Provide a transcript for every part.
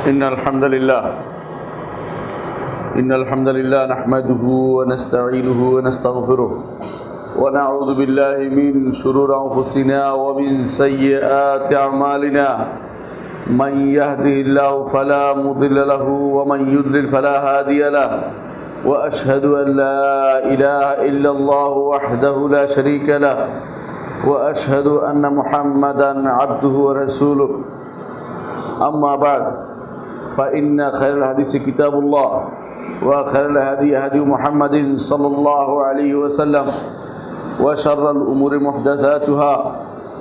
إن الحمد لله نحمده ونستعينه ونستغفره ونعوذ بالله من شرور أنفسنا ومن سيئات أعمالنا من يهده الله فلا مضل له ومن يضلل فلا هادي له وأشهد أن لا إله إلا الله وحده لا شريك له وأشهد أن محمدا عبده ورسوله أما بعد فإن خير الحديث كتاب الله وخير الهدي هدي محمد صلى الله عليه وسلم وشر الأمور محدثاتها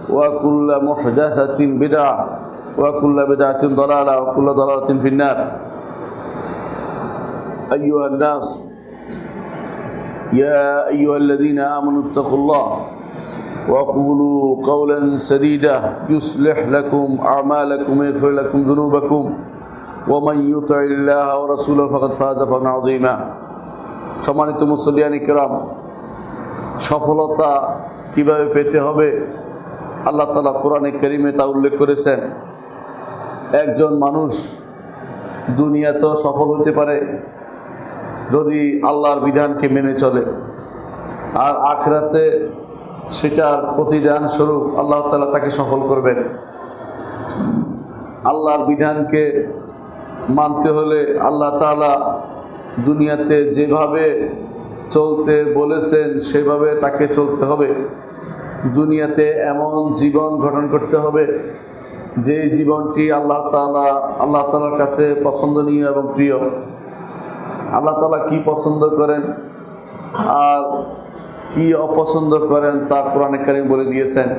وكل محدثة بدعة وكل بدعة ضلالة وكل ضلالة في النار أيها الناس يا أيها الذين آمنوا اتقوا الله وقولوا قولا سديدا يصلح لكم أعمالكم ويغفر لكم ذنوبكم ومن يطع الله ورسوله فقد فاز فوزا عظيما সম্মানিত মুসল্লিয়ান কিরাম, সফলতা কিভাবে পেতে হবে আল্লাহ তাআলা কোরআনে কারীমে তা উল্লেখ করেছেন। একজন মানুষ দুনিয়াতেও সফল হতে পারে যদি আল্লাহর বিধানকে মেনে চলে, আর আখিরাতে সেটার প্রতিদান স্বরূপ আল্লাহ তাআলা তাকে সফল করবেন। আল্লাহর বিধানকে মানতে হলে আল্লাহ তাআলা দুনিয়াতে যেভাবে চলতে বলেছেন সেভাবে তাকে চলতে হবে। দুনিয়াতে এমন জীবন গঠন করতে হবে যে জীবনটি আল্লাহ তাআলার কাছে পছন্দনীয় এবং প্রিয়। আল্লাহ তাআলা কি পছন্দ করেন আর কি অপছন্দ করেন তা কোরআনে কারীম বলে দিয়েছেন।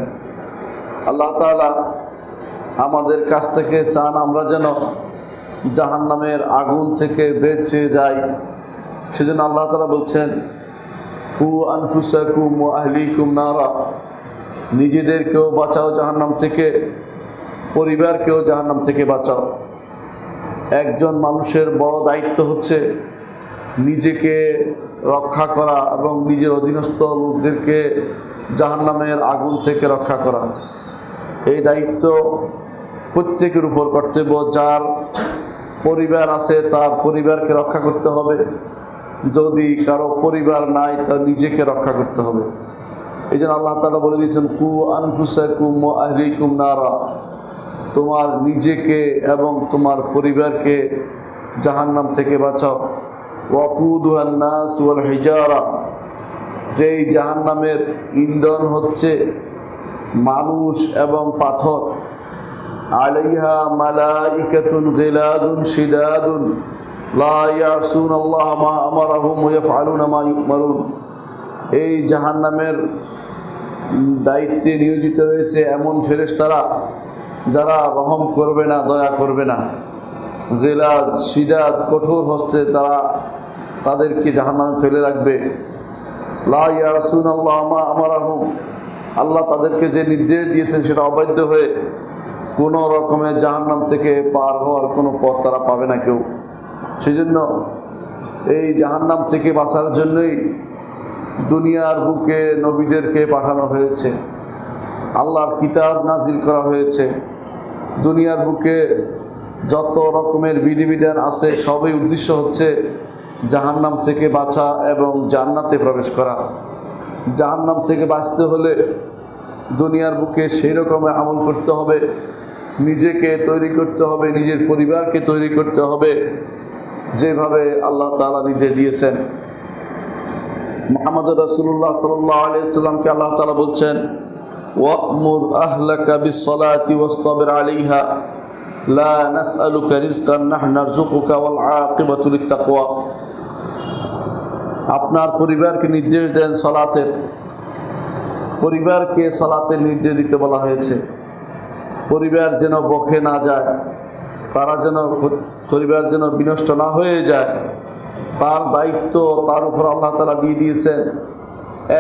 আল্লাহ তাআলা আমাদের কাছ থেকে চান আমরা যেন জাহান্নামের আগুন থেকে বেঁচে যাই। সেজন্য আল্লাহ তাআলা বলছেন, কু আনফুসাকুম ওয়া আহলিকুম নারা, নিজেদেরকেও বাঁচাও জাহান্নাম থেকে, পরিবারকেও জাহান্নাম থেকে বাঁচাও। একজন মানুষের বড় দায়িত্ব হচ্ছে নিজেকে রক্ষা করা এবং নিজের অধীনস্থ লোকদেরকে জাহান্নামের আগুন থেকে রক্ষা করা। এই দায়িত্ব প্রত্যেকের উপর কর্তব্য। যার পরিবার আছে তার পরিবারকে রক্ষা করতে হবে, যদি কারো পরিবার নাই তার নিজেকে রক্ষা করতে হবে। এই জন্য আল্লাহ তাআলা বলে দিয়েছেন, কু আনফুসাকুম ওয়া আহলিকুম নারা, তোমার নিজেকে এবং তোমার পরিবারকে জাহান্নাম থেকে বাঁচাও। ওয়াকুদুহান নাস ওয়াল হিজারা, যেই জাহান্নামের ইন্ধন হচ্ছে মানুষ এবং পাথর। আলাইহা মালাইকাতুন গিলাদুন শিদাদুন লা ইয়াসুনাল্লাহ মা আমারাহুম ওয়া ইয়াফআলুনা মা ইউমারুন। এই জাহান্নামের দায়িত্বে নিয়োজিত রয়েছে এমন ফেরেশতারা যারা রহম করবে না, দয়া করবে না। গিলাদ শিদাদ, কঠোর হস্তে তারা তাদেরকে জাহান্নামে ফেলে রাখবে। লা ইয়াসুনাল্লাহ মা আমারাহুম, আল্লাহ তাদেরকে যে নির্দেশ দিয়েছেন সেটা অবাধ্য হয়ে কোনো রকমের জাহান্নাম থেকে পার হওয়ার কোনো পথ তারা পাবে না কেউ। সেজন্য এই জাহান্নাম থেকে বাঁচার জন্যই দুনিয়ার বুকে নবীদেরকে পাঠানো হয়েছে, আল্লাহর কিতাব নাজিল করা হয়েছে। দুনিয়ার বুকে যত রকমের বিধিবিধান আছে সবই উদ্দেশ্য হচ্ছে জাহান্নাম থেকে বাঁচা এবং জান্নাতে প্রবেশ করা। জাহান্নাম থেকে বাঁচতে হলে দুনিয়ার বুকে সেই রকমের আমল করতে হবে, নিজেকে তৈরি করতে হবে, নিজের পরিবারকে তৈরি করতে হবে যেভাবে আল্লাহ তাআলা নির্দেশ দিয়েছেন। মুহাম্মদ রাসূলুল্লাহ সাল্লাল্লাহু আলাইহি ওয়াসাল্লামকে আল্লাহ তাআলা বলছেন, ওয়া'মুর আহলাকা বিস-সালাতি ওয়াসতাবির আলাইহা লা নাসআলুকা রিজকান নাহনু নারযুকুকা ওয়াল আকিবাতু লিত-তাকওয়া। আপনার পরিবারকে নির্দেশ দেন সালাতের। পরিবারকে সালাতের নির্দেশ দিতে বলা হয়েছে। পরিবার যেন বকে না যায়, পরিবার যেন বিনষ্ট না হয়ে যায়, তার দায়িত্ব তার উপর আল্লাহ তাআলা দিয়ে দিয়েছেন।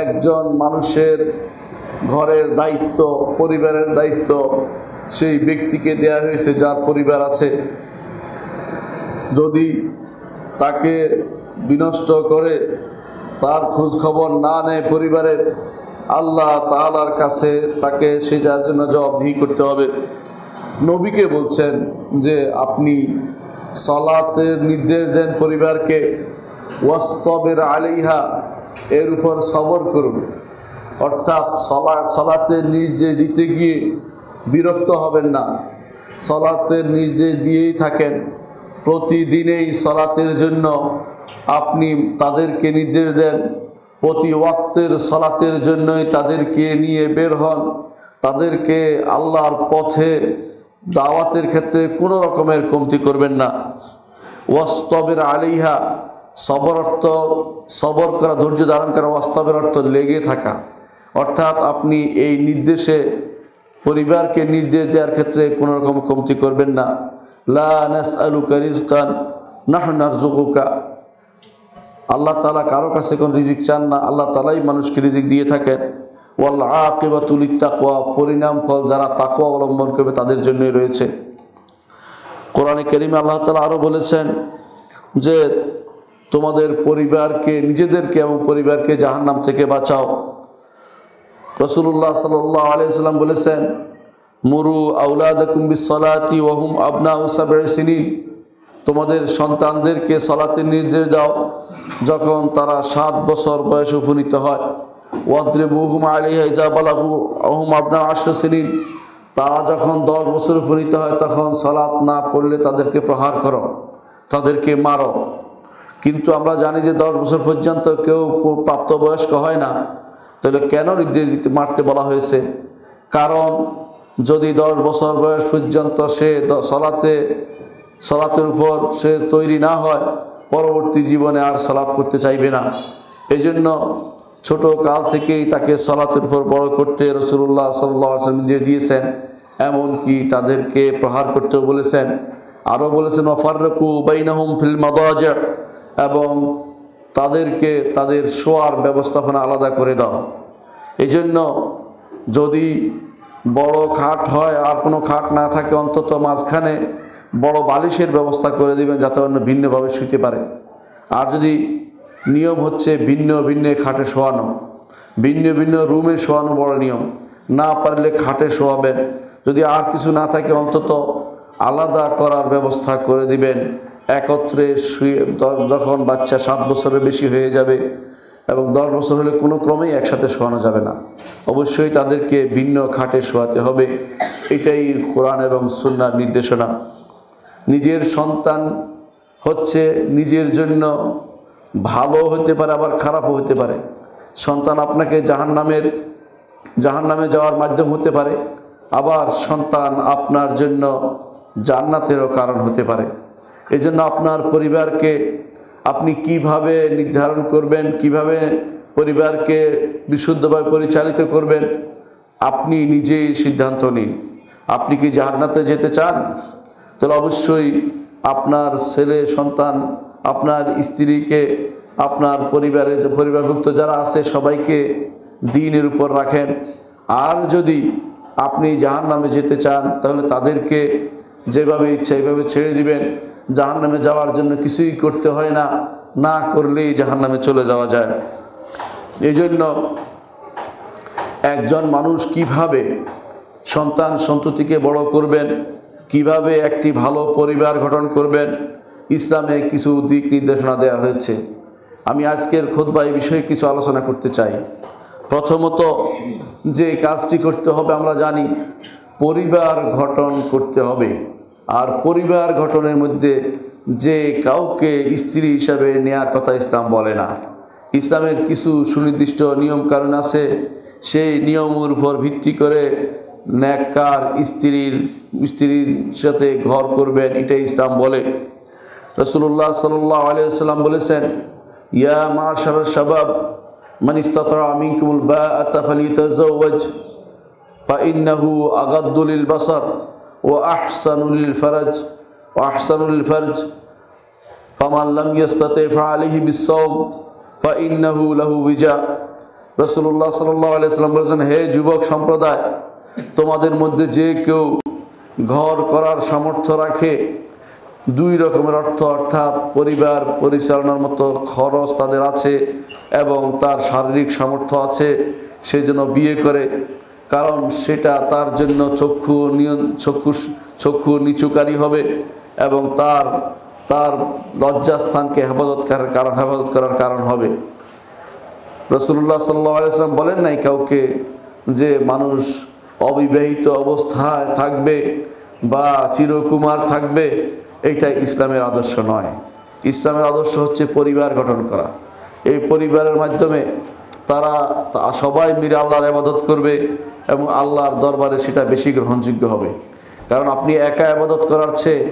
একজন মানুষের ঘরের দায়িত্ব, পরিবারের দায়িত্ব সেই ব্যক্তিকে দেয়া হয়েছে যার পরিবার আছে। যদি তাকে বিনষ্ট করে, তার খোঁজ খবর না নেয় পরিবারের, আল্লাহ তাআলার কাছে তাকে সেটার জন্য জবাবদিহি করতে হবে। নবীকে বলছেন যে আপনি সালাতের নির্দেশ দেন পরিবারকে, ওয়াসতাবির আলাইহা, এর উপর সবর করুন। অর্থাৎ সালাতের নির্দেশ দিতে গিয়ে বিরক্ত হবেন না, সালাতের নির্দেশ দিয়েই থাকেন। প্রতিদিনেই সালাতের জন্য আপনি তাদেরকে নির্দেশ দেন, প্রতি ওয়াক্তের সালাতের জন্যই তাদেরকে নিয়ে বের হন, তাদেরকে আল্লাহর পথে দাওয়াতের ক্ষেত্রে কোনো রকমের কমতি করবেন না। ওয়াসতাবির আলাইহা, সবর অর্থ সবর করা, ধৈর্য ধারণ করা। ওয়াসতাবির অর্থ লেগে থাকা। অর্থাৎ আপনি এই নির্দেশে পরিবারকে নির্দেশ দেওয়ার ক্ষেত্রে কোনো রকম কমতি করবেন না। লা নাসআলুকা রিজকান নাহনু নারযুকুকা, আল্লাহ তাআলা কারো কাছে কোনো রিজিক চান না, আল্লাহ তাআলাই মানুষকে রিজিক দিয়ে থাকেন। ওয়াল আকিবাতু লিত্তাকওয়া, পরিণাম ফল যারা তাকওয়া অবলম্বন করবে তাদের জন্যই রয়েছে। কোরআনে কারীমে আল্লাহ তাআলা আরও বলেছেন যে তোমাদের পরিবারকে, নিজেদেরকে এবং পরিবারকে জাহান্নাম থেকে বাঁচাও। রাসূলুল্লাহ সাল্লাল্লাহু আলাইহি ওয়াসাল্লাম বলেছেন, মুরু আওলাদাকুম বিসসালাতি ওয়া হুম আবনাউ সাবঈ সিনিন, তোমাদের সন্তানদেরকে সালাতের নির্দেশ দাও যখন তারা 7 বছর বয়সে উপনীত হয়। ওয়াদরিবুহুম আলাইহা ইযা বালাগু ওয়া হুম আবনাউ 10 সিনিন, তারা যখন 10 বছর উপনীত হয় তখন সালাত না পড়লে তাদেরকে প্রহার করো, তাদেরকে মারো। কিন্তু আমরা জানি যে 10 বছর পর্যন্ত কেউ প্রাপ্তবয়স্ক হয় না, তাহলে কেন নির্দেশ দিতে মারতে বলা হয়েছে? কারণ যদি 10 বছর বয়স পর্যন্ত সে সালাতের উপর সে তৈরি না হয়, পরবর্তী জীবনে আর সালাত করতে চাইবে না। এই জন্য ছোট কাল থেকেই তাকে সালাতের উপর বড় করতে রাসূলুল্লাহ সাল্লাল্লাহু আলাইহি ওয়াসাল্লাম নির্দেশ দিয়েছেন। এমনকি তাদেরকে প্রহার করতেও বলেছেন। আরও বলেছেন ওয়াফাররিকু বাইনাহুম ফিল মাদাজি', এবং তাদেরকে তাদের শোয়ার ব্যবস্থাপনা আলাদা করে দাও। এই জন্য যদি বড় খাট হয় আর কোনো খাট না থাকে, অন্তত মাঝখানে বড় বালিশের ব্যবস্থা করে দেবেন যাতে অন্য ভিন্নভাবে শুতে পারে। আর যদি নিয়ম হচ্ছে ভিন্ন ভিন্ন খাটে শোয়ানো, ভিন্ন ভিন্ন রুমে শোয়ানো বড় নিয়ম, না পারলে খাটে শোয়াবেন। যদি আর কিছু না থাকে অন্তত আলাদা করার ব্যবস্থা করে দিবেন। একত্রে শুয়ে, যখন বাচ্চা 7 বছরের বেশি হয়ে যাবে এবং 10 বছর হলে কোনো ক্রমেই একসাথে শোয়ানো যাবে না, অবশ্যই তাদেরকে ভিন্ন খাটে শোয়াতে হবে। এটাই কোরআন এবং সুন্নাহর নির্দেশনা। নিজের সন্তান হচ্ছে নিজের জন্য ভালো হতে পারে, আবার খারাপও হতে পারে। সন্তান আপনাকে জাহান্নামে যাওয়ার মাধ্যম হতে পারে, আবার সন্তান আপনার জন্য জান্নাতেরও কারণ হতে পারে। এই জন্য আপনার পরিবারকে আপনি কিভাবে নির্ধারণ করবেন, কিভাবে পরিবারকে বিশুদ্ধভাবে পরিচালিত করবেন, আপনি নিজেই সিদ্ধান্ত নিন। আপনি কি জান্নাতে যেতে চান? তাহলে অবশ্যই আপনার ছেলে সন্তান, আপনার স্ত্রীকে, আপনার পরিবারভুক্ত যারা আছে সবাইকে দ্বীনের উপর রাখেন। আর যদি আপনি জাহান্নামে যেতে চান তাহলে তাদেরকে যেভাবে ইচ্ছা এইভাবে ছেড়ে দিবেন। জাহান্নামে যাওয়ার জন্য কিছুই করতে হয় না, না করলেই জাহান্নামে চলে যাওয়া যায়। এই জন্য একজন মানুষ কিভাবে সন্তান সন্ততিকে বড় করবেন, কিভাবে একটি ভালো পরিবার গঠন করবেন, ইসলামে কিছু দিক নির্দেশনা দেওয়া হয়েছে। আমি আজকের খুতবায় এই বিষয়ে কিছু আলোচনা করতে চাই। প্রথমত যে কাজটি করতে হবে, আমরা জানি পরিবার গঠন করতে হবে। আর পরিবার গঠনের মধ্যে যে কাউকে স্ত্রী হিসাবে নেওয়ার কথা ইসলাম বলে না। ইসলামের কিছু সুনির্দিষ্ট নিয়ম কারণ আছে, সেই নিয়মের উপর ভিত্তি করে নেককার স্ত্রীর সাথে ঘর করবেন, এটাই ইসলাম বলে। রাসূলুল্লাহ সাল্লাল্লাহু আলাইহি ওয়াসাল্লাম বলেছেন, ইয়া মাশারাশ শাবাব মান ইসতাতা মিনকুমুল বাআতা ফালিতাযাওয়াজ ফাইন্নাহু আগাদ্দু লিল বাসার ওয়া আহসানু লিল ফারজ ফামান লাম ইসতাতি ফাআলাইহি বিস-সাওম ফাইন্নাহু লাহু উইজা। রাসূলুল্লাহ সাল্লাল্লাহু আলাইহি ওয়াসাল্লাম বলেছেন, হে যুবক সম্প্রদায়, তোমাদের মধ্যে যে কেউ ঘর করার সামর্থ্য রাখে, 2 রকমের অর্থ, অর্থাৎ পরিবার পরিচালনার মতো খরচ তাদের আছে এবং তার শারীরিক সামর্থ্য আছে, সেই জন্য বিয়ে করে। কারণ সেটা তার জন্য চক্ষু নিচুকারী হবে এবং তার লজ্জাস্থানকে হেফাজত করার কারণ হবে। রাসূলুল্লাহ সাল্লাল্লাহু আলাইহি ওয়াসাল্লাম বলেন নাই কাউকে যে মানুষ অবিবাহিত অবস্থায় থাকবে বা চিরকুমার থাকবে, এইটা ইসলামের আদর্শ নয়। ইসলামের আদর্শ হচ্ছে পরিবার গঠন করা। এই পরিবারের মাধ্যমে তারা সবাই মিলে আল্লাহর ইবাদত করবে এবং আল্লাহর দরবারে সেটা বেশি গ্রহণযোগ্য হবে। কারণ আপনি একা ইবাদত করার চেয়ে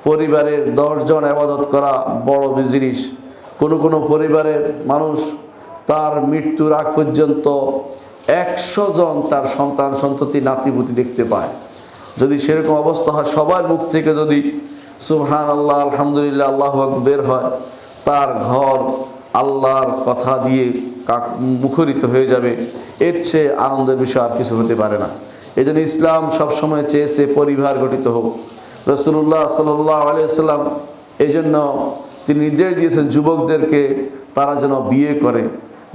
পরিবারের 10 জন ইবাদত করা বড় জিনিস। কোনো পরিবারের মানুষ তার মৃত্যুর আগ পর্যন্ত 100 জন তার সন্তান সন্ততি নাতিপুতি দেখতে পায়। যদি সেরকম অবস্থা হয়, সবার মুখ থেকে যদি সুবহানাল্লাহ আলহামদুলিল্লাহ আল্লাহু আকবার বের হয়, তার ঘর আল্লাহর কথা দিয়ে মুখরিত হয়ে যাবে। এর চেয়ে আনন্দের বিষয় আর কিছু হতে পারে না। এই জন্য ইসলাম সবসময় চেয়েছে পরিবার গঠিত হোক। রাসূলুল্লাহ সাল্লাল্লাহু আলাইহি ওয়াসাল্লাম এই জন্য তিনি নির্দেশ দিয়েছেন যুবকদেরকে তারা যেন বিয়ে করে।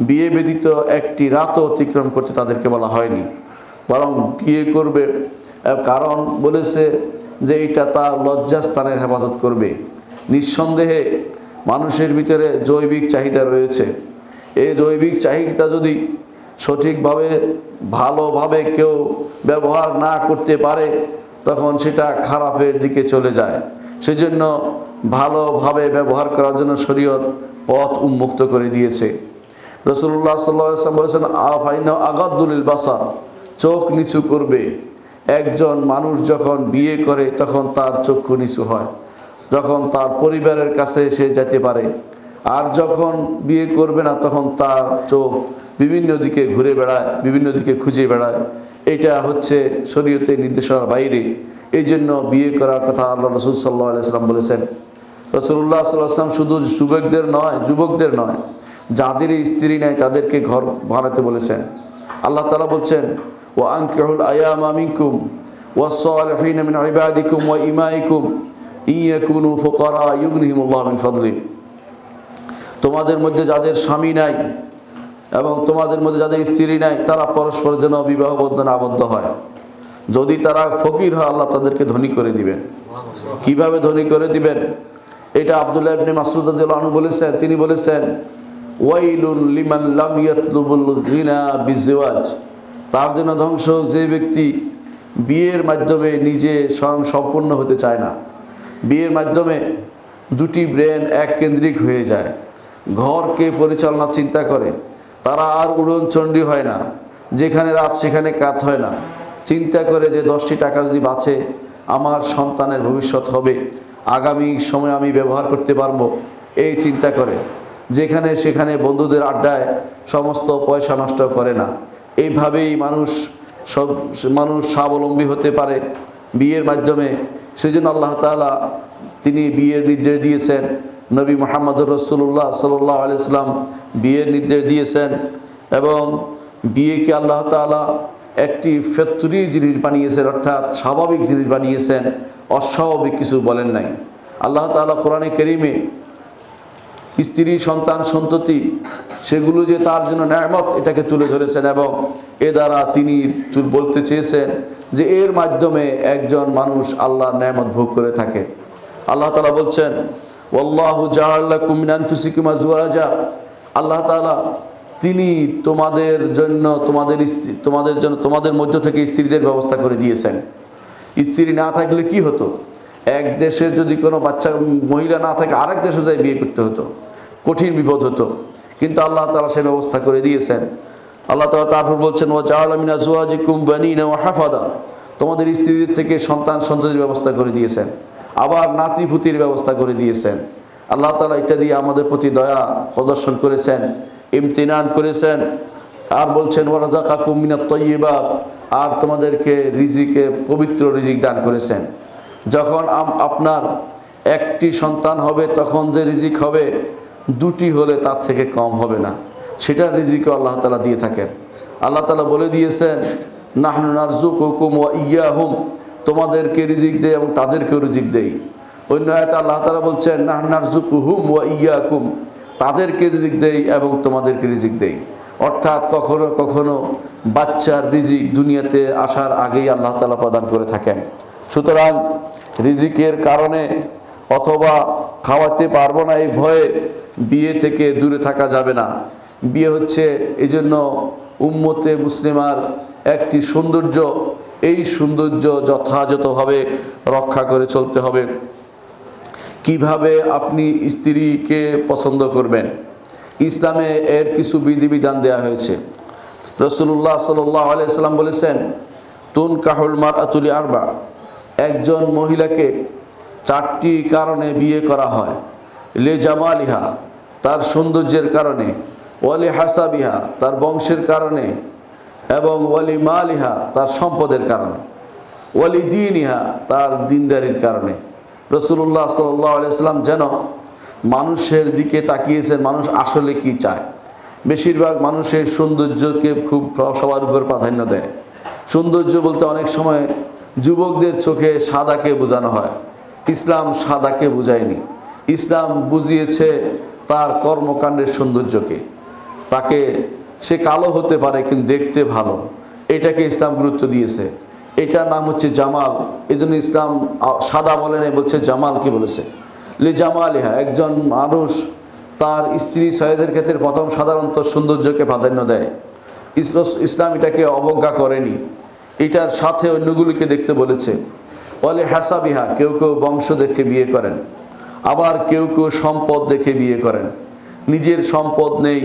বিয়ে ব্যতীত একটি রাতও অতিক্রম করতে তাদেরকে বলা হয়নি, বরং বিয়ে করবে। কারণ বলেছে যে এটা তার লজ্জাস্থানের হেফাজত করবে। নিঃসন্দেহে মানুষের ভিতরে জৈবিক চাহিদা রয়েছে। এই জৈবিক চাহিদা যদি সঠিকভাবে ভালোভাবে কেউ ব্যবহার না করতে পারে, তখন সেটা খারাপের দিকে চলে যায়। সেজন্য ভালোভাবে ব্যবহার করার জন্য শরীয়ত পথ উন্মুক্ত করে দিয়েছে। রাসূলুল্লাহ সাল্লাল্লাহু আলাইহি ওয়াসাল্লাম বলেছেন আগাদ্দুল বাসার, চোখ নিচু করবে। একজন মানুষ যখন বিয়ে করে তখন তার চক্ষু নিচু হয়, যখন তার পরিবারের কাছে সে যেতে পারে। আর যখন বিয়ে করবে না তখন তার চোখ বিভিন্ন দিকে ঘুরে বেড়ায়, বিভিন্ন দিকে খুঁজে বেড়ায়। এটা হচ্ছে শরীয়তের নির্দেশনার বাইরে। এই জন্য বিয়ে করার কথা আল্লাহ রাসূল সাল্লাল্লাহু আলাইহি ওয়াসাল্লাম বলেছেন। রাসূলুল্লাহ সাল্লাল্লাহু আলাইহি ওয়াসাল্লাম শুধু যুবকদের নয়, যাদের স্ত্রী নাই তাদেরকে ঘর বানাতে বলেছেন। আল্লাহ তাআলা বলছেন, ওয়া আনকিহুল আয়ামা মিনকুম ওয়াস-সালিহিনা মিন ইবাদিকুম ওয়া ইমাইকুম ইয়াকুনু ফুকারা ইউগনিহিমুল্লাহু মিন ফাদলি। তোমাদের মধ্যে যাদের স্বামী নাই এবং তোমাদের মধ্যে যাদের স্ত্রী নাই, তারা পরস্পর যেন বিবাহ বন্ধনে আবদ্ধ হয়। যদি তারা ফকির হয়, আল্লাহ তাদেরকে ধনী করে দিবেন। কিভাবে ধনী করে দিবেন? এটা আব্দুল্লাহ ইবনে মাসউদ রাদিয়াল্লাহু আনহু বলেছেন। তিনি বলেছেন, ওয়াইলুন লিমান লাম ইয়াতলুবুল গিনা বিজওয়াজ, তার জন্য ধ্বংস যে ব্যক্তি বিয়ের মাধ্যমে নিজে স্বয়ং সম্পূর্ণ হতে চায় না। বিয়ের মাধ্যমে দুটি ব্রেন এক কেন্দ্রিক হয়ে যায়, ঘরকে পরিচালনা চিন্তা করে। তারা আর উড়নচণ্ডী হয় না, যেখানে রাত সেখানে কাত হয় না। চিন্তা করে যে 10টি টাকা যদি বাঁচে আমার সন্তানের ভবিষ্যৎ হবে, আগামী সময় আমি ব্যবহার করতে পারবো, এই চিন্তা করে। যেখানে সেখানে বন্ধুদের আড্ডায় সমস্ত পয়সা নষ্ট করে না। এইভাবেই মানুষ স্বাবলম্বী হতে পারে বিয়ের মাধ্যমে। সেজন্য আল্লাহ তাআলা তিনি বিয়ের নির্দেশ দিয়েছেন। নবী মুহাম্মদুর রাসূলুল্লাহ সাল্লাল্লাহু আলাইহি ওয়াসাল্লাম বিয়ের নির্দেশ দিয়েছেন এবং বিয়েকে আল্লাহ তাআলা একটি ফিতরি জিনিস বানিয়েছেন, অর্থাৎ স্বাভাবিক জিনিস বানিয়েছেন, অস্বাভাবিক কিছু বলেন নাই। আল্লাহ তাআলা কোরআনে কারীমে স্ত্রী সন্তান সন্ততি সেগুলো যে তার জন্য নেয়ামত, এটাকে তুলে ধরেছেন এবং এ দ্বারা তিনি বলতে চেয়েছেন যে এর মাধ্যমে একজন মানুষ আল্লাহর নেয়ামত ভোগ করে থাকে। আল্লাহ তাআলা বলছেন, ওয়াল্লাহু জাআলা লাকুম মিন আনফুসিকুম আজওয়াজা, আল্লাহ তাআলা তিনি তোমাদের জন্য তোমাদের মধ্য থেকে স্ত্রীদের ব্যবস্থা করে দিয়েছেন। স্ত্রী না থাকলে কি হতো? এক দেশের যদি কোনো মহিলা না থাকে আরেক দেশে যাই বিয়ে করতে হতো, কঠিন বিপদ হতো। কিন্তু আল্লাহ তাআলা সে ব্যবস্থা করে দিয়েছেন। আল্লাহ তাআলা তারপর বলছেন, ওয়া জাআলা মিন আজওয়াজিকুম বানিনা ওয়া হাফাদা, তোমাদের স্ত্রীদের থেকে সন্তান সন্ততির ব্যবস্থা করে দিয়েছেন, আবার নাতিপুতির ব্যবস্থা করে দিয়েছেন। আল্লাহ তাআলা এটা দিয়ে আমাদের প্রতি দয়া প্রদর্শন করেছেন, ইমতিনান করেছেন। আর বলছেন, ওয়া রাযাকাকুম মিনাত তাইয়্যিবাত, আর তোমাদেরকে রিজিকে পবিত্র রিজিক দান করেছেন। যখন আপনার একটি সন্তান হবে তখন যে রিজিক হবে, দুটি হলে তার থেকে কম হবে না, সেটার রিজিকও আল্লাহ তাআলা দিয়ে থাকেন। আল্লাহ তাআলা বলে দিয়েছেন, নাহনু নারযুকুকুম ওয়া ইয়্যাহুম, তোমাদেরকে রিজিক দেই এবং তাদেরকেও রিজিক দেই। অন্য আয়াতে আল্লাহ তাআলা বলছেন, নাহনু নারযুকুহুম ওয়া ইয়্যাকুম, তাদেরকে রিজিক দেই এবং তোমাদেরকে রিজিক দেই। অর্থাৎ কখনো কখনো বাচ্চার রিজিক দুনিয়াতে আসার আগেই আল্লাহ তাআলা প্রদান করে থাকেন। সুতরাং রিজিকের কারণে অথবা খাওয়াতে পারবো না এই ভয়ে বিয়ে থেকে দূরে থাকা যাবে না। বিয়ে হচ্ছে এই জন্য উম্মতে মুসলিমার একটি সৌন্দর্য, এই সৌন্দর্য যথাযথভাবে রক্ষা করে চলতে হবে। কিভাবে আপনি স্ত্রীকে পছন্দ করবেন, ইসলামে এর কিছু বিধিবিধান দেওয়া হয়েছে। রাসূলুল্লাহ সাল্লাল্লাহু আলাইহি সাল্লাম বলেছেন, তুনকাহুল মারআতু লিআরবা, একজন মহিলাকে 4টি কারণে বিয়ে করা হয়। লে জামালিহা, তার সৌন্দর্যের কারণে, ওয়ালি হাসাবিহা, তার বংশের কারণে, এবং ওয়ালি মালিহা, তার সম্পদের কারণে, ওয়ালি দীনিহা, তার দিনদারির কারণে। রাসূলুল্লাহ সাল্লাল্লাহু আলাইহি সাল্লাম যেন মানুষের দিকে তাকিয়েছেন, মানুষ আসলে কি চায়। বেশিরভাগ মানুষের সৌন্দর্যকে খুব সবার উপর প্রাধান্য দেয়। সৌন্দর্য বলতে অনেক সময় যুবকদের চোখে সাদাকে বোঝানো হয়। ইসলাম সাদাকে বুঝায়নি, ইসলাম বুঝিয়েছে তার কর্মকাণ্ডের সৌন্দর্যকে। তাকে সে কালো হতে পারে কিন্তু দেখতে ভালো, এটাকে ইসলাম গুরুত্ব দিয়েছে। এটার নাম হচ্ছে জামাল। এই জন্য ইসলাম সাদা বলে না, বলছে জামালকে বলেছে। লে জামালিহা, একজন মানুষ তার স্ত্রী সয়েজের ক্ষেত্রে প্রথম সাধারণত সৌন্দর্যকে প্রাধান্য দেয়। ইসলাম এটাকে অবজ্ঞা করেনি, এটার সাথে অন্যগুলিকে দেখতে বলেছে। বলে হাসাবিহা, কেউ কেউ বংশ দেখে বিয়ে করেন, আবার কেউ কেউ সম্পদ দেখে বিয়ে করেন। নিজের সম্পদ নেই,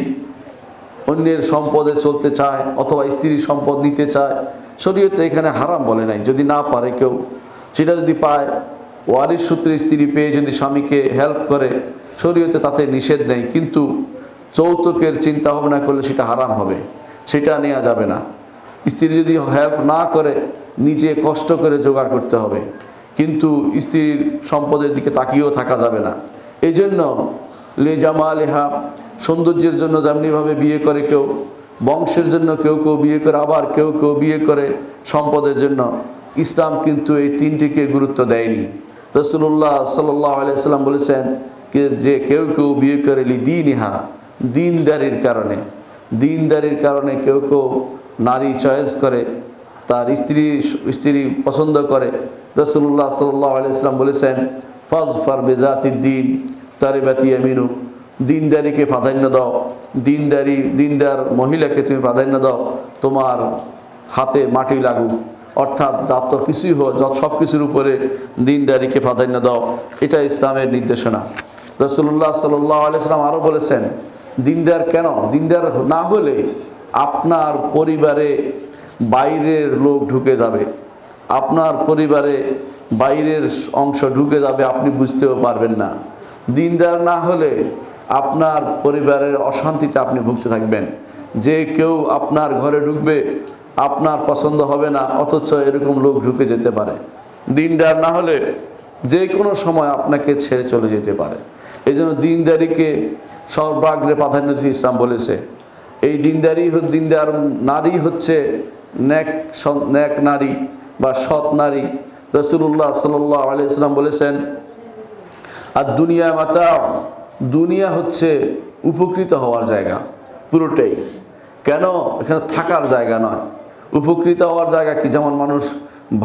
অন্যের সম্পদে চলতে চায় অথবা স্ত্রীর সম্পদ নিতে চায়, শরীয়তে এখানে হারাম বলে নাই। যদি না পারে কেউ, সেটা যদি পায়, ওয়ারিশ সূত্রে স্ত্রী পেয়ে যদি স্বামীকে হেল্প করে, শরীয়তে তাতে নিষেধ নেই। কিন্তু যৌতুকের চিন্তা ভাবনা করলে সেটা হারাম হবে, সেটা নেওয়া যাবে না। স্ত্রী যদি হেল্প না করে, নিজে কষ্ট করে জোগাড় করতে হবে, কিন্তু স্ত্রীর সম্পদের দিকে তাকিয়েও থাকা যাবে না। এই জন্য লে জামালিহা, সৌন্দর্যের জন্য যেমনিভাবে বিয়ে করে কেউ, বংশের জন্য কেউ কেউ বিয়ে করে, আবার কেউ কেউ বিয়ে করে সম্পদের জন্য। ইসলাম কিন্তু এই তিনটিকে গুরুত্ব দেয়নি। রাসূলুল্লাহ সাল্লাল্লাহু আলাইহি সাল্লাম বলেছেন যে কেউ কেউ বিয়ে করে লিদীনিহা, দিনদারির কারণে। দিনদারির কারণে কেউ কেউ নারী চয়েস করে, তার স্ত্রী পছন্দ করে। রাসূলুল্লাহ সাল্লাল্লাহু আলাইহি সাল্লাম বলেছেন, ফাজফার বিজাতিদ দ্বীন তারিবাতি ইয়ামিনুক, দিনদারিকে প্রাধান্য দাও, দিনদার মহিলাকে তুমি প্রাধান্য দাও, তোমার হাতে মাটি লাগুক। অর্থাৎ যত কিছুই হোক, সব কিছুর উপরে দিনদারিকে প্রাধান্য দাও, এটা ইসলামের নির্দেশনা। রাসূলুল্লাহ সাল্লাল্লাহু আলাইহি সাল্লাম আরও বলেছেন, দিনদার কেন, দিনদার না হলে আপনার পরিবারে বাইরের লোক ঢুকে যাবে, আপনার পরিবারে বাইরের অংশ ঢুকে যাবে, আপনি বুঝতেও পারবেন না। দিনদার না হলে আপনার পরিবারের অশান্তিতে আপনি ভুগতে থাকবেন। যে কেউ আপনার ঘরে ঢুকবে, আপনার পছন্দ হবে না, অথচ এরকম লোক ঢুকে যেতে পারে। দিনদার না হলে যে কোনো সময় আপনাকে ছেড়ে চলে যেতে পারে। এই জন্য দিনদারিকে সর্বাগ্রে প্রাধান্য দিয়ে ইসলাম বলেছে। এই দিনদার নারী হচ্ছে নেক নারী বা সৎ নারী। রাসূলুল্লাহ সাল্লাল্লাহু আলাইহি সাল্লাম বলেছেন, আর দুনিয়া মাতা, দুনিয়া হচ্ছে উপকৃত হওয়ার জায়গা পুরোটাই। কেন, এখানে থাকার জায়গা নয়, উপকৃত হওয়ার জায়গা কি? যেমন মানুষ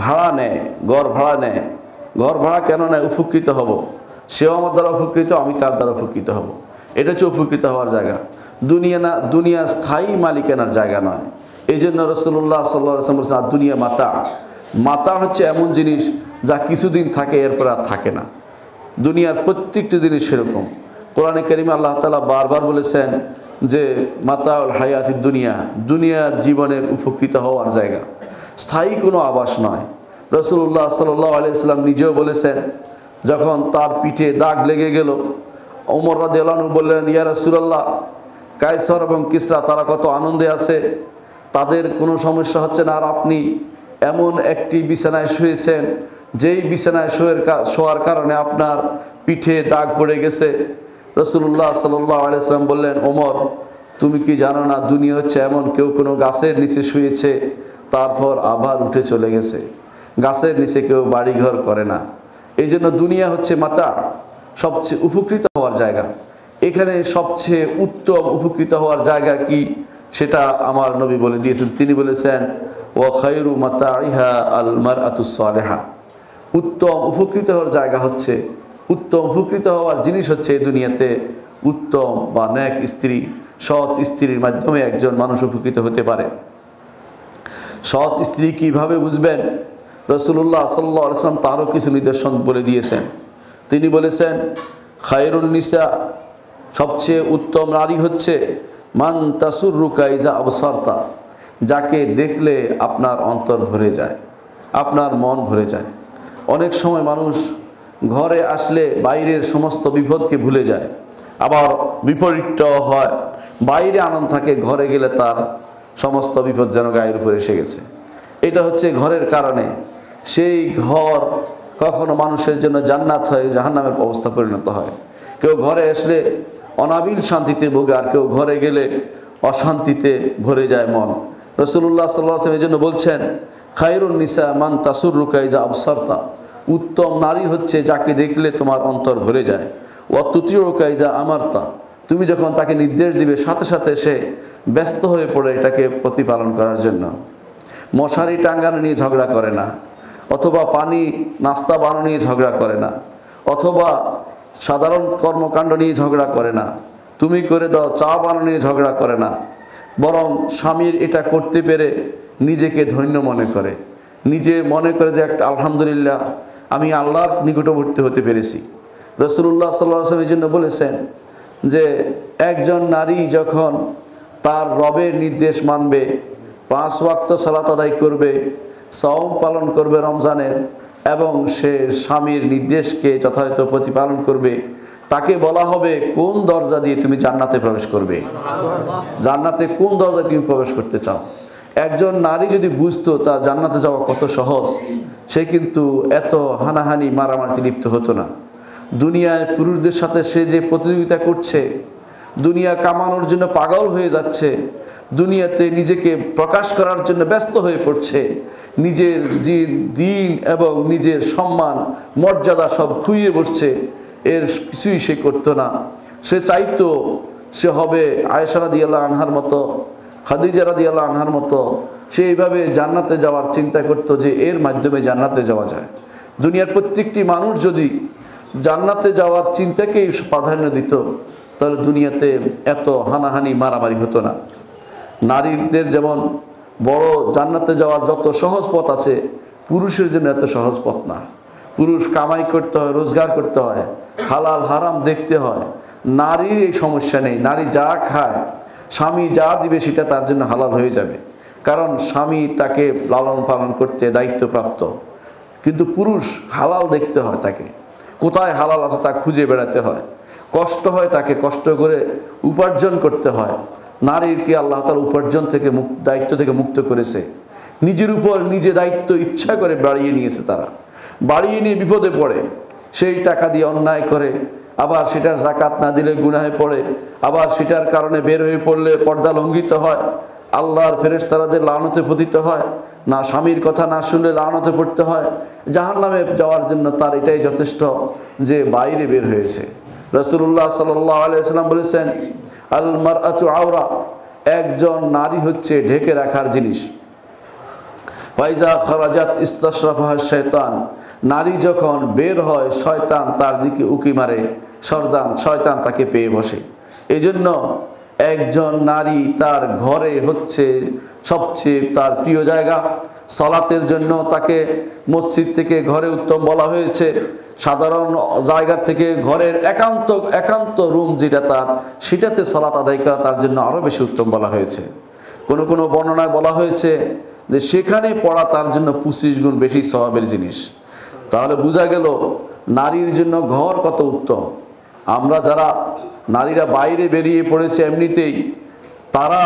ভাড়া নেয়, ঘর ভাড়া নেয়, ঘর ভাড়া কেন নেয়? উপকৃত হব, সেও আমার দ্বারা উপকৃত, আমি তার দ্বারা উপকৃত হব, এটা হচ্ছে উপকৃত হওয়ার জায়গা। দুনিয়া স্থায়ী মালিকানার জায়গা নয়। এই জন্য রাসূলুল্লাহ সাল্লাল্লাহু আলাইহি ওয়াসাল্লাম বলেছেন, আর দুনিয়া মাতা। মাতা হচ্ছে এমন জিনিস যা কিছুদিন থাকে, এরপর আর থাকে না। দুনিয়ার প্রত্যেকটি জিনিস সেরকম। কোরআনে কারিমে আল্লাহ তাআলা বারবার বলেছেন যে মাতাউল হায়াতিদ দুনিয়া, দুনিয়ার জীবনের উপকৃত হওয়ার জায়গা, স্থায়ী কোনো আবাস নয়। রাসূলুল্লাহ সাল্লাল্লাহু আলাইহি ওয়াসাল্লাম নিজেও বলেছেন, যখন তার পিঠে দাগ লেগে গেল, ওমর রাদিয়াল্লাহু আনহু বললেন, ইয়া রাসূলুল্লাহ, কায়সার এবং কিসরা তারা কত আনন্দে আছে, তাদের কোনো সমস্যা হচ্ছে না, আর আপনি এমন একটি বিছানায় শুয়েছেন যেই বিছানায় শোয়ার কারণে আপনার পিঠে দাগ পড়ে গেছে। রাসূলুল্লাহ সাল্লাল্লাহু আলাইহি ওয়াসাল্লাম বললেন, ওমর, তুমি কি জানো না, দুনিয়া হচ্ছে এমন, কেউ কোনো গাছের নিচে শুয়েছে, তারপর আবার উঠে চলে গেছে। গাছের নিচে কেউ বাড়িঘর করে না। এই জন্য দুনিয়া হচ্ছে মাতা, সবচেয়ে উপকৃত হওয়ার জায়গা। এখানে সবচেয়ে উত্তম উপকৃত হওয়ার জায়গা কি, সেটা আমার নবী বলে দিয়েছেন। তিনি বলেছেন, ওয়া খায়রু মাতাইহা আল মারআতুস সালিহা, উত্তম উপকৃত হওয়ার জায়গা হচ্ছে, উত্তম উপকৃত হওয়ার জিনিস হচ্ছে এই দুনিয়াতে উত্তম বা নেক স্ত্রী। সৎ স্ত্রীর মাধ্যমে একজন মানুষ উপকৃত হতে পারে। সৎ স্ত্রী কিভাবে বুঝবেন? রাসূলুল্লাহ সাল্লাল্লাহু আলাইহি ওয়াসাল্লাম তারও কিছু নিদর্শন বলে দিয়েছেন। তিনি বলেছেন, খায়রুন নিসা, সবচেয়ে উত্তম নারী হচ্ছে মান তাসুররুকা ইজা আবসারতা, যাকে দেখলে আপনার অন্তর ভরে যায়, আপনার মন ভরে যায়। অনেক সময় মানুষ ঘরে আসলে বাইরের সমস্ত বিপদকে ভুলে যায়, আবার বিপরীতটাও হয়, বাইরে আনন্দ থাকে, ঘরে গেলে তার সমস্ত বিপদ যেন গায়ের উপরে এসে গেছে। এটা হচ্ছে ঘরের কারণে। সেই ঘর কখনো মানুষের জন্য জান্নাত হয়, জাহান্নামের অবস্থা পরিণত হয়। কেউ ঘরে আসলে অনাবিল শান্তিতে ভোগে, আর কেউ ঘরে গেলে অশান্তিতে ভরে যায় মন। রাসূলুল্লাহ সাল্লাল্লাহু আলাইহি ওয়াসাল্লাম এই জন্য বলছেন, খায়রুন নিসা মান তাসুররুকা ইজা আবসারতা, উত্তম নারী হচ্ছে যাকে দেখলে তোমার অন্তর ভরে যায়। ওয়া তুতিউকা ইজা আমারতা, তুমি যখন তাকে নির্দেশ দিবে সাথে সাথে সে ব্যস্ত হয়ে পড়ে এটাকে প্রতিপালন করার জন্য। মশারি টাঙ্গানো নিয়ে ঝগড়া করে না, অথবা পানি নাস্তা বানানো নিয়ে ঝগড়া করে না, অথবা সাধারণ কর্মকাণ্ড নিয়ে ঝগড়া করে না, তুমি করে দাও চা বানানো নিয়ে ঝগড়া করে না, বরং স্বামীর এটা করতে পেরে নিজেকে ধন্য মনে করে, নিজে মনে করে যে একটা আলহামদুলিল্লাহ আমি আল্লাহর নিকটবর্তী হতে পেরেছি। রাসূলুল্লাহ সাল্লাল্লাহু আলাইহি ওয়াসাল্লাম এই জন্য বলেছেন যে একজন নারী যখন তার রবের নির্দেশ মানবে, 5 ওয়াক্ত সালাত আদায় করবে, সাওম পালন করবে রমজানের, এবং সে স্বামীর নির্দেশকে যথাযথ প্রতিপালন করবে, তাকে বলা হবে কোন দরজা দিয়ে তুমি জান্নাতে প্রবেশ করবে, জান্নাতে কোন দরজায় তুমি প্রবেশ করতে চাও। একজন নারী যদি বুঝতো তার জান্নাতে যাওয়া কত সহজ, সে কিন্তু এত হানাহানি মারামারিতে লিপ্ত হতো না। দুনিয়ায় পুরুষদের সাথে সে যে প্রতিযোগিতা করছে, দুনিয়া কামানোর জন্য পাগল হয়ে যাচ্ছে, দুনিয়াতে নিজেকে প্রকাশ করার জন্য ব্যস্ত হয়ে পড়ছে, নিজের দিন এবং নিজের সম্মান মর্যাদা সব খুইয়ে বসছে, এর কিছুই সে করতো না। সে চাইতো সে হবে আয়েশা রাদিয়াল্লাহু আনহার মতো, খাদিজা রাদিয়াল্লাহু আনহার মতো। সে এইভাবে জান্নাতে যাওয়ার চিন্তা করতো যে এর মাধ্যমে জান্নাতে যাওয়া যায়। দুনিয়ার প্রত্যেকটি মানুষ যদি জান্নাতে যাওয়ার চিন্তাকেই প্রাধান্য দিত, তাহলে দুনিয়াতে এত হানাহানি মারামারি হতো না। নারীদের যেমন বড় জান্নাতে যাওয়ার যত সহজ পথ আছে, পুরুষের জন্য এত সহজ পথ না। পুরুষ কামাই করতে হয়, রোজগার করতে হয়, হালাল হারাম দেখতে হয়। নারীর এই সমস্যা নেই, নারী যা খায়, স্বামী যা দিবে সেটা তার জন্য হালাল হয়ে যাবে, কারণ স্বামী তাকে লালন পালন করতে দায়িত্বপ্রাপ্ত। কিন্তু পুরুষ হালাল দেখতে হয়, তাকে কোথায় হালাল আছে তা খুঁজে বেড়াতে হয়, কষ্ট হয়, তাকে কষ্ট করে উপার্জন করতে হয়। নারীকে আল্লাহ তাআলা উপার্জন থেকে দায়িত্ব থেকে মুক্ত করেছে, নিজের উপর নিজে দায়িত্ব ইচ্ছা করে বাড়িয়ে নিয়েছে। তারা বাড়িয়ে নিয়ে বিপদে পড়ে, সেই টাকা দিয়ে অন্যায় করে, আবার সেটার যাকাত না দিলে গুনাহে পড়ে, আবার সেটার কারণে বের হয়ে পড়লে পর্দা লঙ্ঘিত হয়, আল্লাহর ফেরেশতাদের লানতে পতিত হয়, না স্বামীর কথা না শুনলে লানতে পড়তে হয়। জাহান্নামে যাওয়ার জন্য তার এটাই যথেষ্ট যে বাইরে বের হয়েছে। রাসূলুল্লাহ সাল্লাল্লাহু আলাইহি ওয়াসাল্লাম বলেছেন, আল মারআতু আওরা, একজন নারী হচ্ছে ঢেকে রাখার জিনিস। ফাইজা খারাজাত ইস্তাশরাফাহা শায়তান, নারী যখন বের হয় শয়তান তার দিকে উকি মারে, শয়তান তাকে পেয়ে বসে। এই জন্য একজন নারী তার ঘরে হচ্ছে সবচেয়ে তার প্রিয় জায়গা। সালাতের জন্য তাকে মসজিদ থেকে ঘরে উত্তম বলা হয়েছে, সাধারণ জায়গা থেকে ঘরের একান্ত রুম যেটা তার, সেটাতে সালাত আদায় করা তার জন্য আরও বেশি উত্তম বলা হয়েছে। কোনো বর্ণনায় বলা হয়েছে যে সেখানে পড়া তার জন্য 25 গুণ বেশি সওয়াবের জিনিস। তাহলে বোঝা গেল নারীর জন্য ঘর কত উত্তম। আমরা যারা নারীরা বাইরে বেরিয়ে পড়েছে এমনিতেই, তারা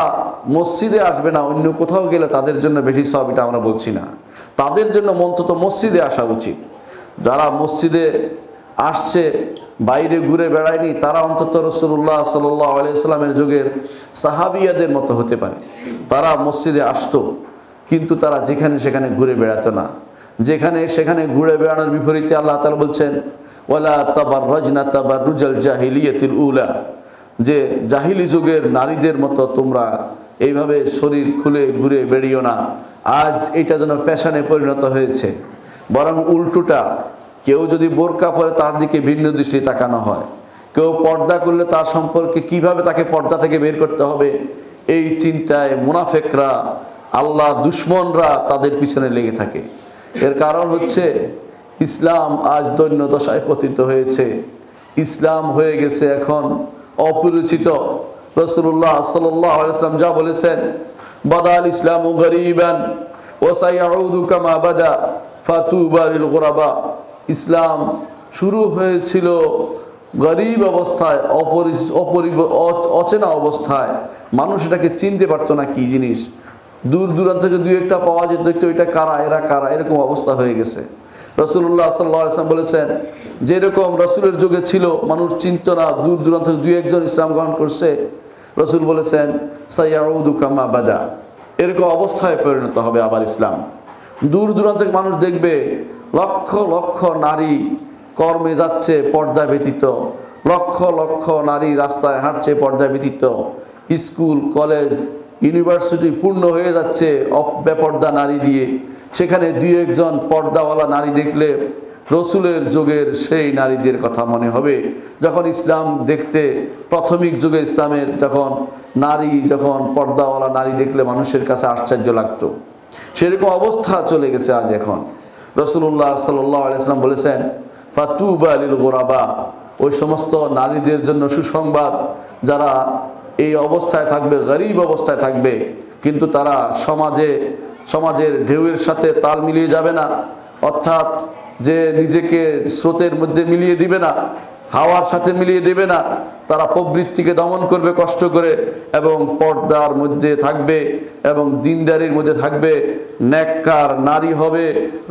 মসজিদে আসবে না, অন্য কোথাও গেলে তাদের জন্য বেশি সওয়াব, এটা আমরা বলছি না। তাদের জন্য অন্তত মসজিদে আসা উচিত। যারা মসজিদে আসছে, বাইরে ঘুরে বেড়ায়নি, তারা অন্তত রাসূলুল্লাহ সাল্লাল্লাহু আলাইহি ওয়াসাল্লামের যুগের সাহাবিয়াদের মতো হতে পারে। তারা মসজিদে আসতো, কিন্তু তারা যেখানে সেখানে ঘুরে বেড়াতো না। যেখানে সেখানে ঘুরে বেড়ানোর বিপরীতে আল্লাহ তাআলা বলছেন, ওয়ালা তাবাররাজনা তাবাররুজাল জাহিলিয়াতিল উলা, যে জাহিলি যুগের নারীদের মতো তোমরা এইভাবে শরীর খুলে ঘুরে বেরিয়েও না। আজ এটা যেন প্যাশনে পরিণত হয়েছে। বরং উল্টোটা, কেউ যদি বোরকা পরে তার দিকে ভিন্ন দৃষ্টি তাকানো হয়, কেউ পর্দা করলে তার সম্পর্কে কিভাবে তাকে পর্দা থেকে বের করতে হবে, এই চিন্তায় মুনাফেকরা, আল্লাহ দুশ্মনরা তাদের পিছনে লেগে থাকে। এর কারণ হচ্ছে ইসলাম আজ দৈন্য দশায় পতিত হয়েছে। ইসলাম হয়ে গেছে এখন অপরিচিত। রাসূলুল্লাহ সাল্লাল্লাহু আলাইহি ওয়াসাল্লাম যা বলেছেন, বাদাল ইসলামু গরীবান ওয়া সায়াউদু কামা বাদা ফাতুবা লিল গুরাবা। ইসলাম শুরু হয়েছিল গরীব অবস্থায়, অচেনা অবস্থায়। মানুষ এটাকে চিনতে পারতো না কি জিনিস। দূর দূরান্ত থেকে দুই একটা পাওয়া যেত, দেখতো এটা কারা, এরা কারা, এরকম অবস্থা হয়ে গেছে। রাসূলুল্লাহ সাল্লাল্লাহু আলাইহি ওয়াসাল্লাম বলেছেন, যেরকম রাসূলের যুগে ছিল মানুষ চিনত না, দূর দূরান্ত থেকে দুই একজন ইসলাম গ্রহণ করছে, রাসূল বলেছেন সায়াউদু কামা বাদা, এরকম অবস্থায় পরিণত হবে আবার ইসলাম। দূর দূরান্ত থেকে মানুষ দেখবে লক্ষ লক্ষ নারী কর্মে যাচ্ছে পর্দা ব্যতীত, লক্ষ লক্ষ নারী রাস্তায় হাঁটছে পর্দা ব্যতীত, স্কুল কলেজ ইউনিভার্সিটি পূর্ণ হয়ে যাচ্ছে বেপর্দা নারী দিয়ে। সেখানে দুই একজন পর্দাওয়ালা নারী দেখলে রসুলের যুগের সেই নারীদের কথা মনে হবে। যখন ইসলাম দেখতে প্রাথমিক যুগে ইসলামের যখন পর্দাওয়ালা নারী দেখলে মানুষের কাছে আশ্চর্য লাগতো, সেরকম অবস্থা চলে গেছে আজ এখন। রাসূলুল্লাহ সাল্লাল্লাহু আলাইহি ওয়াসাল্লাম বলেছেন, ফাতুবা লিল গুরাবা, ওই সমস্ত নারীদের জন্য সুসংবাদ যারা এই অবস্থায় থাকবে, গরীব অবস্থায় থাকবে, কিন্তু তারা সমাজের ঢেউয়ের সাথে তাল মিলিয়ে যাবে না, অর্থাৎ যে নিজেকে স্রোতের মধ্যে মিলিয়ে দিবে না, হাওয়ার সাথে মিলিয়ে দেবে না। তারা প্রবৃত্তিকে দমন করবে কষ্ট করে এবং পর্দার মধ্যে থাকবে এবং দিনদারির মধ্যে থাকবে, নেককার নারী হবে।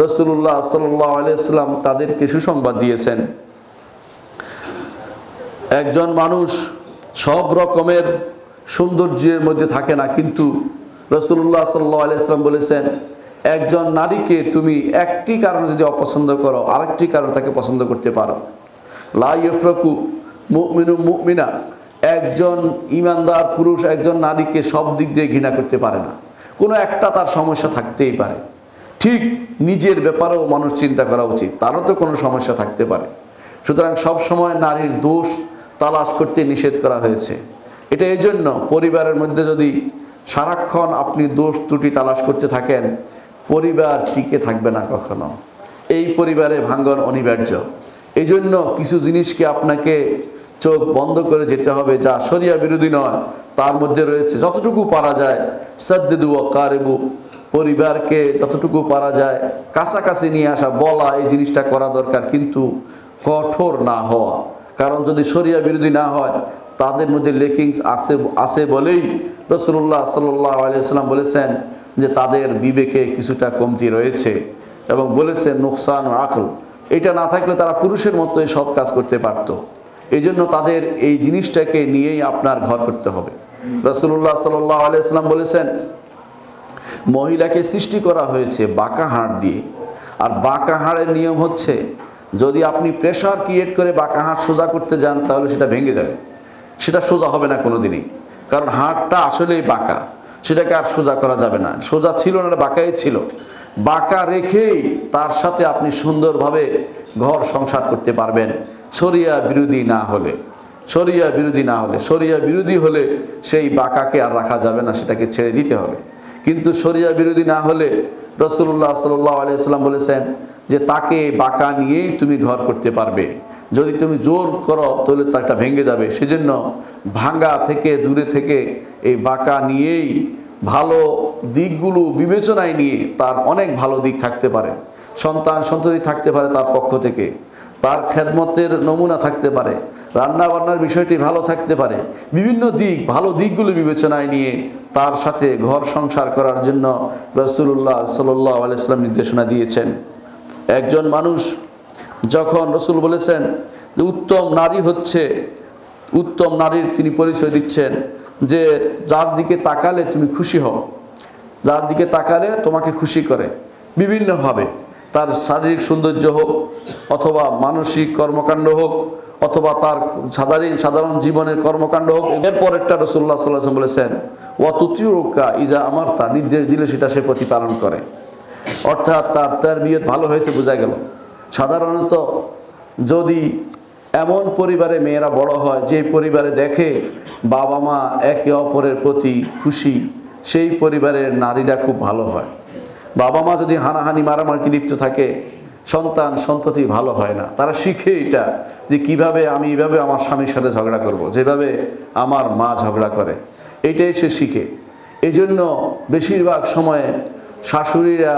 রাসূলুল্লাহ সাল্লাল্লাহু আলাইহি ওয়াসাল্লাম তাদেরকে সুসংবাদ দিয়েছেন। একজন মানুষ সব রকমের সৌন্দর্যের মধ্যে থাকে না, কিন্তু রাসূলুল্লাহ সাল্লাল্লাহু আলাইহি ওয়াসাল্লাম বলেছেন, একজন নারীকে তুমি একটি কারণে যদি অপছন্দ করো, আরেকটি কারণে তাকে পছন্দ করতে পারো। লা ইয়াফরাকু মুমিনুম মুমিনা, একজন ঈমানদার পুরুষ একজন নারীকে সব দিক দিয়ে ঘৃণা করতে পারে না, কোনো একটা তার সমস্যা থাকতেই পারে। ঠিক নিজের ব্যাপারেও মানুষ চিন্তা করা উচিত, তারও তো কোনো সমস্যা থাকতে পারে। সুতরাং সব সময় নারীর দোষ তালাশ করতে নিষেধ করা হয়েছে। এটা এই জন্য, পরিবারের মধ্যে যদি সারাক্ষণ আপনি দোষ ত্রুটি তালাশ করতে থাকেন, পরিবার টিকে থাকবে না কখনো। এই পরিবারে ভাঙ্গন অনিবার্য। এই জন্য কিছু জিনিসকে আপনাকে চোখ বন্ধ করে যেতে হবে, যা শরিয়া বিরোধী নয়। তার মধ্যে রয়েছে যতটুকু পারা যায় সাদ্দিদু ওয়া কারিবু, পরিবারকে যতটুকু পারা যায় কাছাকাছি নিয়ে আসা, বলা, এই জিনিসটা করা দরকার, কিন্তু কঠোর না হওয়া। কারণ যদি শরিয়া বিরোধী না হয়, তাদের মধ্যে লেকিংস আছে বলেই রাসূলুল্লাহ সাল্লাল্লাহু আলাইহি ওয়াসাল্লাম বলেছেন যে তাদের বিবেকে কিছুটা কমতি রয়েছে, এবং বলেছেন নুকসান ও আকল, এটা না থাকলে তারা পুরুষের মতোই সব কাজ করতে পারত। এই জন্য তাদের এই জিনিসটাকে নিয়েই আপনার ঘর করতে হবে। রাসূলুল্লাহ সাল্লাল্লাহু আলাইহি ওয়াসাল্লাম বলেছেন, মহিলাকে সৃষ্টি করা হয়েছে বাঁকা হাড় দিয়ে, আর বাঁকা হাড়ের নিয়ম হচ্ছে যদি আপনি প্রেশার ক্রিয়েট করে বাঁকা হাড় সোজা করতে যান তাহলে সেটা ভেঙে যাবে, সেটা সোজা হবে না কোনো দিনই। কারণ হাড়টা আসলেই বাঁকা, সেটাকে আর সোজা করা যাবে না। সোজা ছিল না, বাঁকাই ছিল। বাঁকা রেখেই তার সাথে আপনি সুন্দরভাবে ঘর সংসার করতে পারবেন, শরিয়া বিরোধী না হলে। শরিয়া বিরোধী হলে সেই বাঁকাকে আর রাখা যাবে না, সেটাকে ছেড়ে দিতে হবে। কিন্তু শরিয়া বিরোধী না হলে রাসূলুল্লাহ সাল্লাল্লাহু আলাইহি ওয়াসাল্লাম বলেছেন যে তাকে বাঁকা নিয়েই তুমি ঘর করতে পারবে। যদি তুমি জোর করো তাহলে তাটা ভেঙে যাবে। সেজন্য ভাঙা থেকে দূরে থেকে এই বাঁকা নিয়েই ভালো দিকগুলো বিবেচনায় নিয়ে, তার অনেক ভালো দিক থাকতে পারে, সন্তান সন্ততি থাকতে পারে তার পক্ষ থেকে, তার খেদমতের নমুনা থাকতে পারে, রান্না বান্নার বিষয়টি ভালো থাকতে পারে, বিভিন্ন দিক, ভালো দিকগুলো বিবেচনায় নিয়ে তার সাথে ঘর সংসার করার জন্য রাসূলুল্লাহ সাল্লাল্লাহু আলাইহি ওয়াসাল্লাম নির্দেশনা দিয়েছেন। একজন মানুষ যখন, রাসূল বলেছেন যে উত্তম নারীর তিনি পরিচয় দিচ্ছেন যে যার দিকে তাকালে তুমি খুশি হও, যার দিকে তাকালে তোমাকে খুশি করে, বিভিন্নভাবে, তার শারীরিক সৌন্দর্য হোক অথবা মানসিক কর্মকাণ্ড হোক অথবা তার সাধারণ জীবনের কর্মকাণ্ড হোক। এরপরেরটা রাসূলুল্লাহ সাল্লাল্লাহু আলাইহি ওয়াসাল্লাম বলেছেন ওয়া তুতিউকা ইজা আমারতা, নির্দেশ দিলে সেটা সে প্রতিপালন করে। অর্থাৎ তার তারবিয়ত ভালো হয়েছে, বোঝা গেল। সাধারণত যদি এমন পরিবারে মেয়েরা বড় হয় যে পরিবারে দেখে বাবা মা একে অপরের প্রতি খুশি, সেই পরিবারের নারীরা খুব ভালো হয়। বাবা মা যদি হানাহানি মারামারিতে লিপ্ত থাকে, সন্ততি ভালো হয় না। তারা শিখে এটা যে কিভাবে আমি এইভাবে আমার স্বামীর সাথে ঝগড়া করব, যেভাবে আমার মা ঝগড়া করে, এইটাই সে শিখে। এই জন্য বেশিরভাগ সময়ে শাশুড়িরা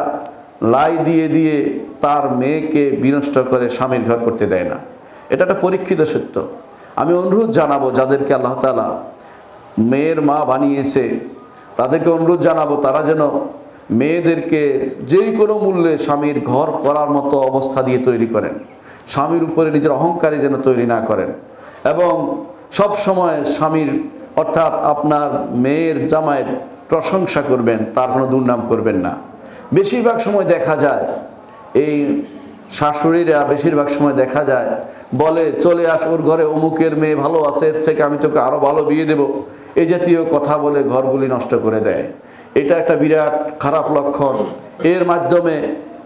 লাই দিয়ে দিয়ে তার মেয়েকে বিনষ্ট করে স্বামীর ঘর করতে দেয় না। এটা একটা পরীক্ষিত সত্য। আমি অনুরোধ জানাবো যাদেরকে আল্লাহ তাআলা মেয়ের মা বানিয়েছে, তাদেরকে অনুরোধ জানাবো তারা যেন মেয়েদেরকে যেই কোনো মূল্যে স্বামীর ঘর করার মতো অবস্থা দিয়ে তৈরি করেন। স্বামীর উপরে নিজের অহংকারী যেন তৈরি না করেন, এবং সব সময় স্বামীর অর্থাৎ আপনার মেয়ের জামাইয়ের প্রশংসা করবেন, তার কোনো দুর্নাম করবেন না। বেশিরভাগ সময় দেখা যায় এই শাশুড়িরা বেশিরভাগ সময় দেখা যায় বলে চলে আস, ওর ঘরে অমুকের মেয়ে ভালো আছে, এর থেকে আমি তোকে আরও ভালো বিয়ে দেব, এই জাতীয় কথা বলে ঘরগুলি নষ্ট করে দেয়। এটা একটা বিরাট খারাপ লক্ষণ। এর মাধ্যমে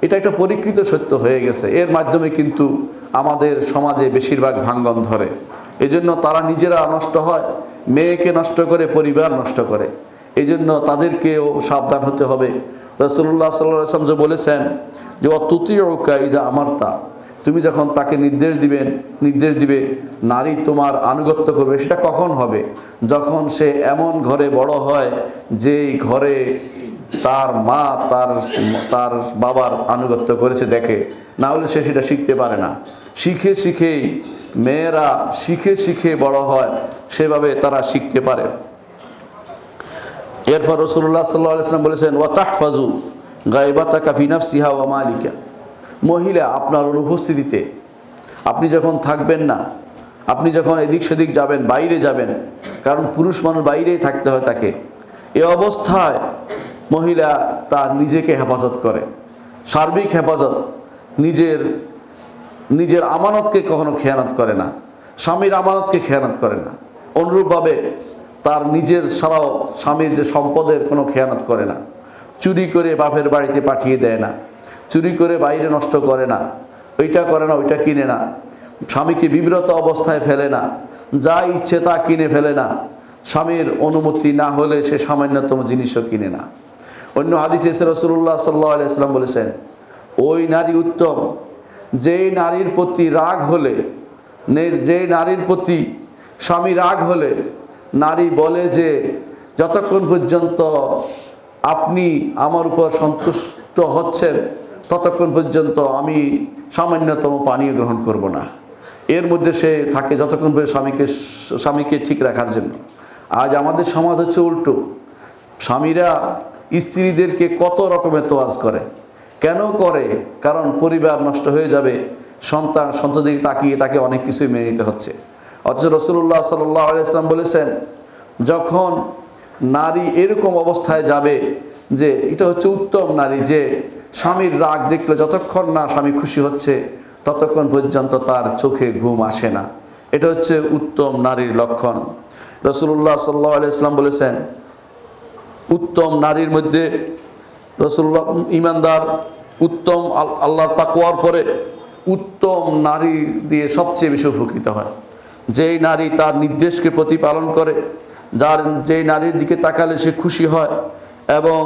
এটা একটা পরীক্ষিত সত্য হয়ে গেছে। এর মাধ্যমে কিন্তু আমাদের সমাজে বেশিরভাগ ভাঙ্গন ধরে। এজন্য তারা নিজেরা নষ্ট হয়, মেয়েকে নষ্ট করে, পরিবার নষ্ট করে। এই জন্য তাদেরকেও সাবধান হতে হবে। রাসূলুল্লাহ সাল্লাল্লাহু আলাইহি ওয়াসাল্লাম বলেছেন যে অতুতিউকা ইজা আমারতা, তুমি যখন তাকে নির্দেশ দিবে নারী তোমার আনুগত্য করবে। সেটা কখন হবে? যখন সে এমন ঘরে বড় হয় যেই ঘরে তার মা তার বাবার আনুগত্য করেছে দেখে, না হলে সে সেটা শিখতে পারে না। শিখেই মেয়েরা শিখে বড় হয়, সেভাবে তারা শিখতে পারে। এরপর রাসূলুল্লাহ সাল্লাল্লাহু আলাইহি ওয়াসাল্লাম বলেছেন ওয়া তাহফাজু গায়বাতাকা ফি নাফসিহা ওয়া মালিকা, মহিলা আপনার অনুপস্থিতিতে, আপনি যখন থাকবেন না, আপনি যখন এদিক সেদিক যাবেন, বাইরে যাবেন, কারণ পুরুষ মানুষ বাইরেই থাকতে হয় তাকে, এ অবস্থায় মহিলা তার নিজেকে হেফাজত করে, সার্বিক হেফাজত, নিজের আমানতকে কখনো খেয়ানত করে না, স্বামীর আমানতকে খেয়ানত করে না। অনুরূপভাবে তার নিজের ছাড়াও স্বামীর যে সম্পদের কোনো খেয়ানত করে না। চুরি করে বাপের বাড়িতে পাঠিয়ে দেয় না, চুরি করে বাইরে নষ্ট করে না, ওইটা করে না, ওইটা কিনে না, স্বামীকে বিব্রত অবস্থায় ফেলে না, যা ইচ্ছে তা কিনে ফেলে না, স্বামীর অনুমতি না হলে সে সামান্যতম জিনিসও কিনে না। অন্য হাদিসে রাসূলুল্লাহ সাল্লাল্লাহু আলাইহি ওয়াসাল্লাম বলেছেন ওই নারী উত্তম যেই নারীর প্রতি রাগ হলে, যেই নারীর প্রতি স্বামী রাগ হলে নারী বলে যে যতক্ষণ পর্যন্ত আপনি আমার উপর সন্তুষ্ট হচ্ছেন ততক্ষণ পর্যন্ত আমি সামান্যতম পানীয় গ্রহণ করব না। এর মধ্যে সে থাকে যতক্ষণ পর্যন্ত স্বামীকে ঠিক রাখার জন্য। আজ আমাদের সমাজ হচ্ছে উল্টো। স্বামীরা স্ত্রীদেরকে কত রকমের তোয়াজ করে। কেন করে? কারণ পরিবার নষ্ট হয়ে যাবে, সন্তান দিকে তাকিয়ে তাকে অনেক কিছুই মেনে নিতে হচ্ছে। অথচ রাসূলুল্লাহ সাল্লাল্লাহু আলাইহি ওয়াসাল্লাম বলেছেন যখন নারী এরকম অবস্থায় যাবে যে এটা হচ্ছে উত্তম নারী, যে স্বামীর রাগ দেখলে যতক্ষণ না স্বামী খুশি হচ্ছে ততক্ষণ পর্যন্ত তার চোখে ঘুম আসে না, এটা হচ্ছে উত্তম নারীর লক্ষণ। রাসূলুল্লাহ সাল্লাল্লাহু আলাইহি ওয়াসাল্লাম বলেছেন উত্তম নারীর মধ্যে রাসূলুল্লাহ ঈমানদার, উত্তম আল্লাহর তাকওয়ার পরে উত্তম নারী দিয়ে সবচেয়ে বেশি উপকৃত হয় যেই নারী তার নির্দেশকে প্রতিপালন করে, যেই নারীর দিকে তাকালে সে খুশি হয়, এবং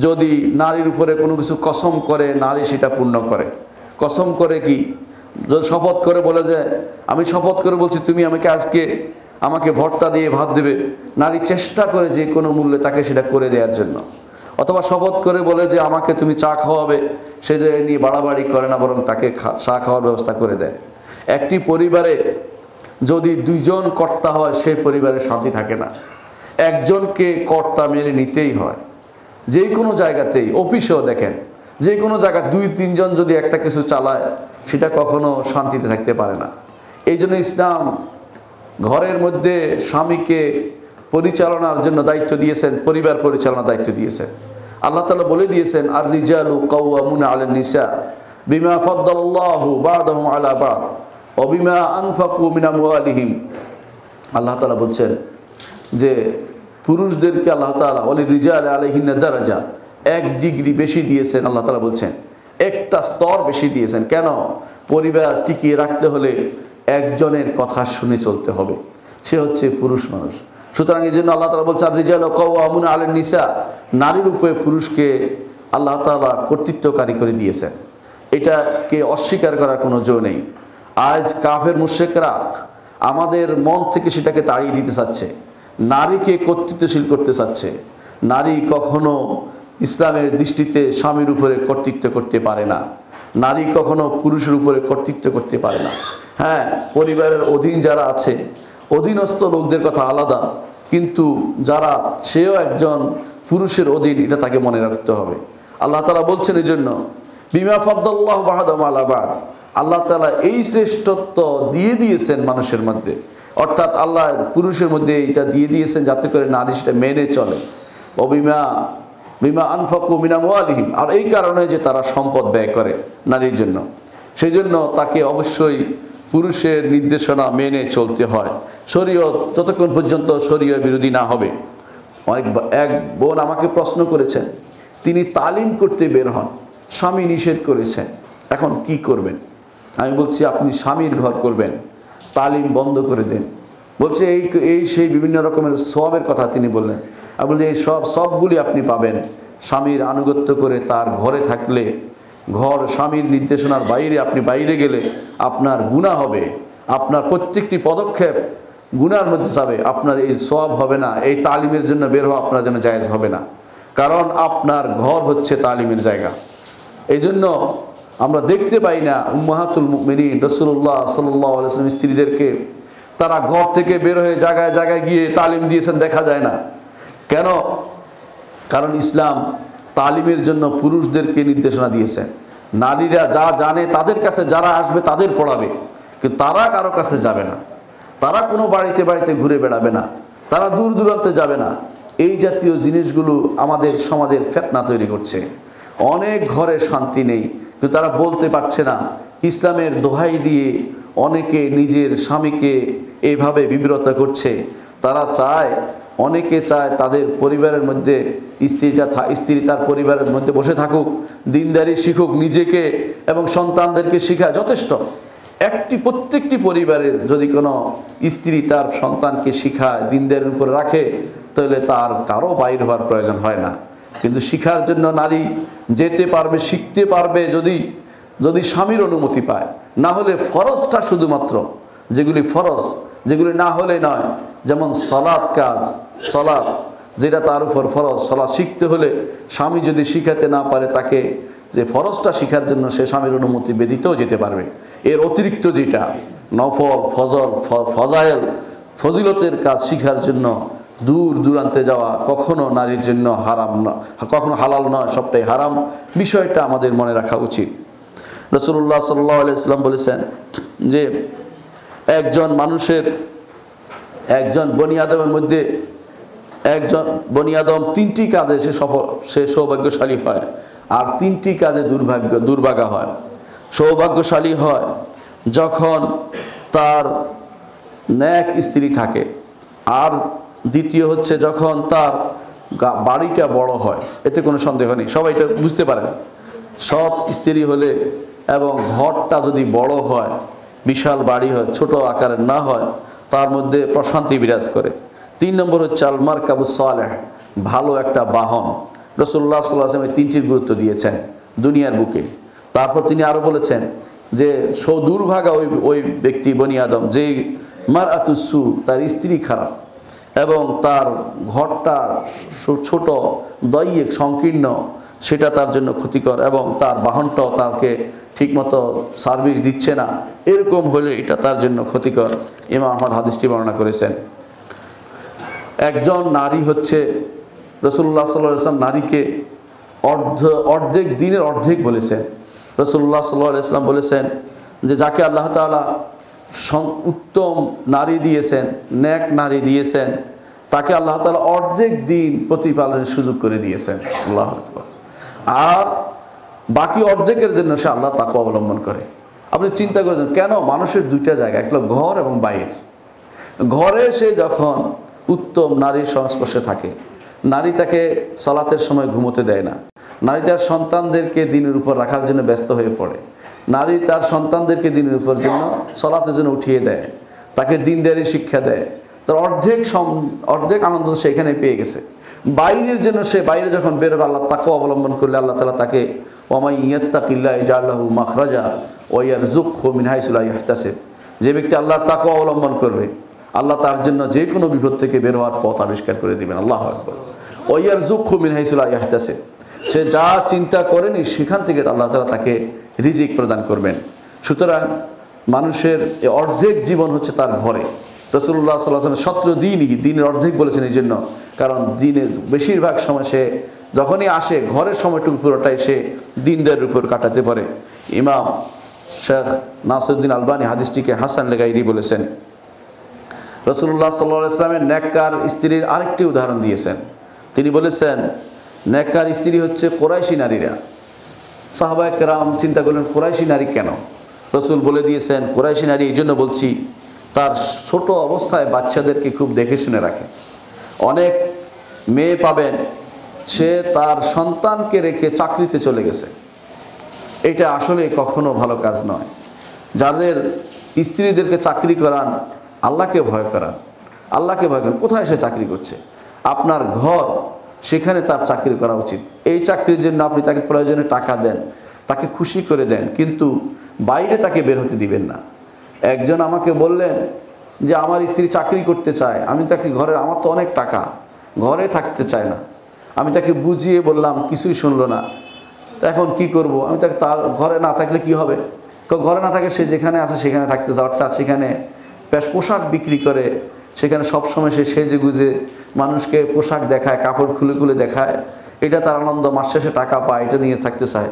যদি নারীর উপরে কোনো কিছু কসম করে নারী সেটা পূর্ণ করে। কসম করে কি? শপথ করে বলে যে আমি শপথ করে বলছি তুমি আমাকে ভর্তা দিয়ে ভাত দেবে, নারী চেষ্টা করে যে কোনো মূল্যে তাকে সেটা করে দেওয়ার জন্য। অথবা শপথ করে বলে যে আমাকে তুমি চা খাওয়াবে, সে যে নিয়ে বাড়াবাড়ি করে না, বরং তাকে চা খাওয়ার ব্যবস্থা করে দেয়। একটি পরিবারে যদি দুইজন কর্তা হয় সেই পরিবারে শান্তি থাকে না। একজনকে কর্তা মেনে নিতেই হয়। যেই কোনো জায়গাতেই, অফিসেও দেখেন, যে কোনো জায়গায় দুই তিনজন যদি একটা কিছু চালায় সেটা কখনো শান্তিতে থাকতে পারে না। এই জন্য ইসলাম ঘরের মধ্যে স্বামীকে পরিচালনার জন্য দায়িত্ব দিয়েছেন, পরিবার পরিচালনার দায়িত্ব দিয়েছেন। আল্লাহ তাআলা বলে দিয়েছেন আর রিজালু কাওয়ামুনা আলান নিসা বিমা ফাদ্দালাল্লাহু বা'দাহুম আলা বা'দ অবিমা আনফাকু মিন আমওয়ালিহিম, আল্লাহ তাআলা বলছেন যে পুরুষদেরকে আল্লাহ তাআলা ওয়ালি রিজাল আলাইহিন্না দারাজা, 1 ডিগ্রি বেশি দিয়েছেন। আল্লাহ তাআলা বলছেন একটা স্তর বেশি দিয়েছেন। কেন? পরিবার টিকিয়ে রাখতে হলে একজনের কথা শুনে চলতে হবে, সে হচ্ছে পুরুষ মানুষ। সুতরাং এই জন্য আল্লাহ তাআলা বলছেন রিজাল কাওয়ামুনা আলান নিসা, নারীর উপরে পুরুষকে আল্লাহ তাআলা কর্তৃত্বকারী করে দিয়েছেন। এটাকে অস্বীকার করার কোনো জো নেই। আজ কাফের মুশরিকরা আমাদের মন থেকে সেটাকে তাড়িয়ে দিতে চাচ্ছে, নারীকে কর্তৃত্বশীল করতে চাচ্ছে। নারী কখনো ইসলামের দৃষ্টিতে স্বামীর উপরে কর্তৃত্ব করতে পারে না, নারী কখনো পুরুষের উপরে কর্তৃত্ব করতে পারে না। হ্যাঁ, পরিবারের অধীন যারা আছে, অধীনস্থ লোকদের কথা আলাদা, কিন্তু যারা সেও একজন পুরুষের অধীন, এটা তাকে মনে রাখতে হবে। আল্লাহ তাআলা বলছেন এই জন্য বিমা ফাদ্দাল্লাহু বা'দাহুম আলা বা'দ, আল্লাহ তাআলা এই শ্রেষ্ঠত্ব দিয়ে দিয়েছেন মানুষের মধ্যে, অর্থাৎ আল্লাহ পুরুষের মধ্যে এটা দিয়ে দিয়েছেন যাতে করে নারী সেটা মেনে চলে। বিমা আনফাকু মিন আমওয়ালিহিম, আর এই কারণে যে তারা সম্পদ ব্যয় করে নারীর জন্য, সেই জন্য তাকে অবশ্যই পুরুষের নির্দেশনা মেনে চলতে হয়। শরীয়ত যতক্ষণ পর্যন্ত শরীয়ত বিরোধী না হবে। এক বোন আমাকে প্রশ্ন করেছেন, তিনি তালিম করতে বের হন, স্বামী নিষেধ করেছেন, এখন কি করবেন? আমি বলছি আপনি স্বামীর ঘর করবেন, তালিম বন্ধ করে দেন। বলছে এই সেই বিভিন্ন রকমের সওয়াবের কথা তিনি বললেন। আমি বলছি এই সবগুলি আপনি পাবেন স্বামীর আনুগত্য করে তার ঘরে থাকলে। ঘর স্বামীর নির্দেশনার বাইরে আপনি বাইরে গেলে আপনার গুনাহ হবে, আপনার প্রত্যেকটি পদক্ষেপ গুনার মধ্যে যাবে, আপনার এই সওয়াব হবে না। এই তালিমের জন্য বের হওয়া আপনার জন্য জায়েজ হবে না, কারণ আপনার ঘর হচ্ছে তালিমের জায়গা। এই জন্য আমরা দেখতে পাই না উম্মাহাতুল মুমিনিন রাসূলুল্লাহ সাল্লাল্লাহু আলাইহি ওয়াসাল্লাম স্ত্রীদেরকে তারা ঘর থেকে বের হয়ে জায়গায় জায়গায় গিয়ে তালিম দিয়েছেন, দেখা যায় না। কেন? কারণ ইসলাম তালিমের জন্য পুরুষদেরকে নির্দেশনা দিয়েছেন। নারীরা যা জানে তাদের কাছে যারা আসবে তাদের পড়াবে, কিন্তু তারা কারো কাছে যাবে না, তারা কোনো বাড়িতে বাড়িতে ঘুরে বেড়াবে না, তারা দূর দূরান্তে যাবে না। এই জাতীয় জিনিসগুলো আমাদের সমাজের ফিতনা তৈরি করছে। অনেক ঘরে শান্তি নেই, কিন্তু তারা বলতে পারছে না। ইসলামের দোহাই দিয়ে অনেকে নিজের স্বামীকে এইভাবে বিব্রত করছে। তারা চায়, অনেকে চায় তাদের পরিবারের মধ্যে স্ত্রী তার পরিবারের মধ্যে বসে থাকুক, দিনদারি শিখুক, নিজেকে এবং সন্তানদেরকে শিখায় যথেষ্ট। প্রত্যেকটি পরিবারের যদি কোনো স্ত্রী তার সন্তানকে শিখায়, দিনদারির উপরে রাখে, তাহলে তার কারো বাইর হওয়ার প্রয়োজন হয় না। কিন্তু শিখার জন্য নারী যেতে পারবে, শিখতে পারবে যদি স্বামীর অনুমতি পায়। না হলে ফরজটা শুধুমাত্র যেগুলি ফরজ, যেগুলি না হলে নয়, যেমন সলাৎ যেটা তার উপর ফরজ, সলাৎ শিখতে হলে স্বামী যদি শিখাতে না পারে তাকে, যে ফরজটা শিখার জন্য সে স্বামীর অনুমতি ব্যতীতও যেতে পারবে। এর অতিরিক্ত যেটা নফল, ফজায়েল, ফজিলতের কাজ শিখার জন্য দূর দূরান্তে যাওয়া কখনো নারীর জন্য হারাম না, কখনো হালাল নয়, সবটাই হারাম। বিষয়টা আমাদের মনে রাখা উচিত। রাসূলুল্লাহ সাল্লাল্লাহু আলাইহি ওয়াসাল্লাম বলেছেন যে একজন বনি আদমের মধ্যে একজন বনি আদম 3টি কাজে সে সৌভাগ্যশালী হয়, আর 3টি কাজে দুর্ভাগা হয়। সৌভাগ্যশালী হয় যখন তার নেক স্ত্রী থাকে, আর দ্বিতীয় হচ্ছে যখন তার বাড়িটা বড় হয়। এতে কোনো সন্দেহ নেই, সবাই এটা বুঝতে পারেন। সৎ স্ত্রী হলে এবং ঘরটা যদি বড় হয়, বিশাল বাড়ি হয়, ছোট আকারের না হয়, তার মধ্যে প্রশান্তি বিরাজ করে। 3 নম্বর হচ্ছে আল মারকাবুস সালেহ, ভালো একটা বাহন। রাসূলুল্লাহ সাল্লাল্লাহু আলাইহি ওয়াসাল্লাম 3টির গুরুত্ব দিয়েছেন দুনিয়ার বুকে। তারপর তিনি আরও বলেছেন যে দুর্ভাগা ওই ব্যক্তি বনি আদম, যেই মারআতুসু, তার স্ত্রী খারাপ এবং তার ঘরটা ছোট, দয়িক, সংকীর্ণ, সেটা তার জন্য ক্ষতিকর, এবং তার বাহনটাও তাকে ঠিকমতো সার্ভিস দিচ্ছে না, এরকম হলে এটা তার জন্য ক্ষতিকর। ইমাম আহমদ হাদিসটি বর্ণনা করেছেন। একজন নারী হচ্ছে, রাসূলুল্লাহ সাল্লাল্লাহু আলাইহি ওয়াসাল্লাম নারীকে অর্ধেক দিনের অর্ধেক বলেছেন। রাসূলুল্লাহ সাল্লাল্লাহু আলাইহি ওয়াসাল্লাম বলেছেন যে যাকে আল্লাহ তাআলা উত্তম নারী দিয়েছেন, নেক নারী দিয়েছেন, তাকে আল্লাহ তাআলা অর্ধেক দিন প্রতিপালনের সুযোগ করে দিয়েছেন। আল্লাহু আকবার। আর বাকি অর্ধেকের জন্য সে আল্লাহ তাকওয়া অবলম্বন করে। আপনি চিন্তা করেন কেন মানুষের দুইটা জায়গা, একটা ঘর এবং বাইর। ঘরে সে যখন উত্তম নারীর সংস্পর্শে থাকে, নারী তাকে সালাতের সময় ঘুমোতে দেয় না, নারী তার সন্তানদেরকে দিনের উপর রাখার জন্য ব্যস্ত হয়ে পড়ে, নারী তার সন্তানদেরকে দিনের উপর জন্য সালাতের জন্য উঠিয়ে দেয়, তাকে দিনদারি শিক্ষা দেয়, তার অর্ধেক আনন্দ সে এখানে পেয়ে গেছে। বাইরের জন্য সে বাইরে যখন বেরোবে, আল্লাহ তাকে অবলম্বন করলে আল্লাহ তাআলা তাকে ওয়ামান ইয়াত্তাকিল্লাহ ইয়াজআল লাহু মাখরাজা ওয়া ইয়ারযুকহু মিন হাইসু লা ইয়াহতাসিব, যে ব্যক্তি আল্লাহর তাকওয়া অবলম্বন করবে আল্লাহ তার জন্য যে কোনো বিপদ থেকে বের হওয়ার পথ আবিষ্কার করে দিবেন। আল্লাহু আকবার। ওয়া ইয়ারযুকহু মিন হাইসু লা ইয়াহতাসিব, সে যা চিন্তা করেনি সেখান থেকে আল্লাহ তাআলা তাকে রিজিক প্রদান করবেন। সুতরাং মানুষের অর্ধেক জীবন হচ্ছে তার ঘরে। রাসূলুল্লাহ সাল্লাল্লাহু আলাইহি ওয়াসাল্লাম সত্র দিনের অর্ধেক বলেছেন এই জন্য, কারণ দিনের বেশিরভাগ সময় সে যখনই আসে ঘরের সময়টুকু পুরোটাই সে দিনদারের উপর কাটাতে পারে। ইমাম শেখ নাসিরউদ্দিন আলবানী হাদিসটিকে হাসান লেগাইরি বলেছেন। রাসূলুল্লাহ সাল্লাল্লাহু আলাইহি ওয়াসাল্লামের নেককার স্ত্রীর আরেকটি উদাহরণ দিয়েছেন। তিনি বলেছেন নেককার স্ত্রী হচ্ছে কোরাইশি নারীরা। সাহাবায়ে কেরাম চিন্তা করলেন কোরাইশি নারী কেন? রাসূল বলে দিয়েছেন কোরাইশি নারী এই জন্য বলছি, তার ছোট অবস্থায় বাচ্চাদেরকে খুব দেখে শুনে রাখে। অনেক মেয়ে পাবেন সে তার সন্তানকে রেখে চাকরিতে চলে গেছে, এটা আসলে কখনো ভালো কাজ নয়। যাদের স্ত্রীদেরকে চাকরি করান আল্লাহকে ভয় করান, আল্লাহকে ভয় করেন। কোথায় সে চাকরি করছে? আপনার ঘর, সেখানে তার চাকরি করা উচিত। এই চাকরির জন্য আপনি তাকে প্রয়োজনে টাকা দেন, তাকে খুশি করে দেন, কিন্তু বাইরে তাকে বের হতে দিবেন না। একজন আমাকে বললেন যে আমার স্ত্রী চাকরি করতে চায়, আমি তাকে আমার তো অনেক টাকা, ঘরে থাকতে চায় না। আমি তাকে বুঝিয়ে বললাম, কিছুই শুনলো না। তো এখন কি করব? আমি তাকে তার ঘরে না থাকলে কি হবে? ঘরে না থাকে সে যেখানে আছে সেখানে থাকতে চায়, অর্থাৎ সেখানে পোশাক বিক্রি করে, সেখানে সবসময় সে সেজে গুজে মানুষকে পোশাক দেখায়, কাপড় খুলে খুলে দেখায়, এটা তার আনন্দ, মাস শেষে টাকা পায়, এটা নিয়ে থাকতে চায়।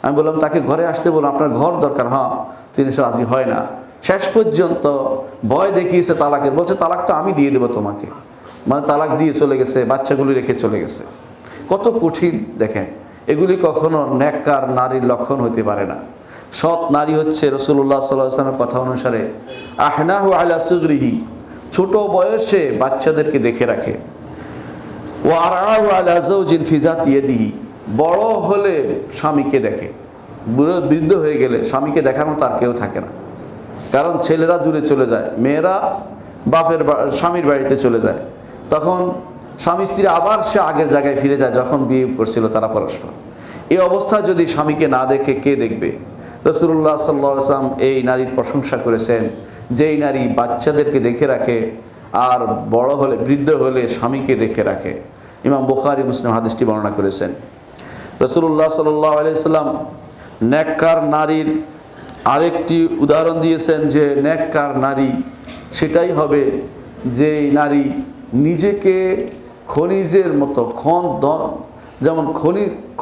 আমি বললাম তাকে ঘরে আসতে বললাম, আপনার ঘর দরকার। হ্যাঁ, তিনি সে রাজি হয় না। শেষ পর্যন্ত ভয় দেখিয়েছে তালাকের, বলছে তালাক তো আমি দিয়ে দেবো তোমাকে, মানে তালাক দিয়ে চলে গেছে, বাচ্চাগুলি রেখে চলে গেছে। কত কঠিন দেখেন। এগুলি কখনো নেককার নারীর লক্ষণ হতে পারে না। সৎ নারী হচ্ছে রাসূলুল্লাহ সাল্লাল্লাহু আলাইহি ওয়াসাল্লামের কথা অনুসারে আহনাহু আলা সুগরিহি, ছোট বয়সে বাচ্চাদেরকে দেখে রাখে। ওয়া আরআহু আলা যাওজিন ফি যাতি ইয়াদিহি, বড় হলে স্বামীকে দেখে, বৃদ্ধ হয়ে গেলে স্বামীকে দেখানো তার কেউ থাকে না। কারণ ছেলেরা দূরে চলে যায়, মেয়েরা স্বামীর বাড়িতে চলে যায়, তখন স্বামী স্ত্রী আবার সে আগের জায়গায় ফিরে যায় যখন বিয়ে করছিল তারা পরস্পর। এই অবস্থায় যদি স্বামীকে না দেখে কে দেখবে? রাসূলুল্লাহ সাল্লাল্লাহু আলাইহি ওয়াসাল্লাম এই নারীর প্রশংসা করেছেন, যেই নারী বাচ্চাদেরকে দেখে রাখে আর বড় হলে বৃদ্ধ হলে স্বামীকে দেখে রাখে। ইমাম বুখারী মুসলিম হাদিসটি বর্ণনা করেছেন। রাসূলুল্লাহ সাল্লাল্লাহু আলাইহি ওয়াসাল্লাম নেককার নারীর আরেকটি উদাহরণ দিয়েছেন যে নেককার নারী সেটাই হবে যে নারী নিজেকে খনিজের মতো যেমন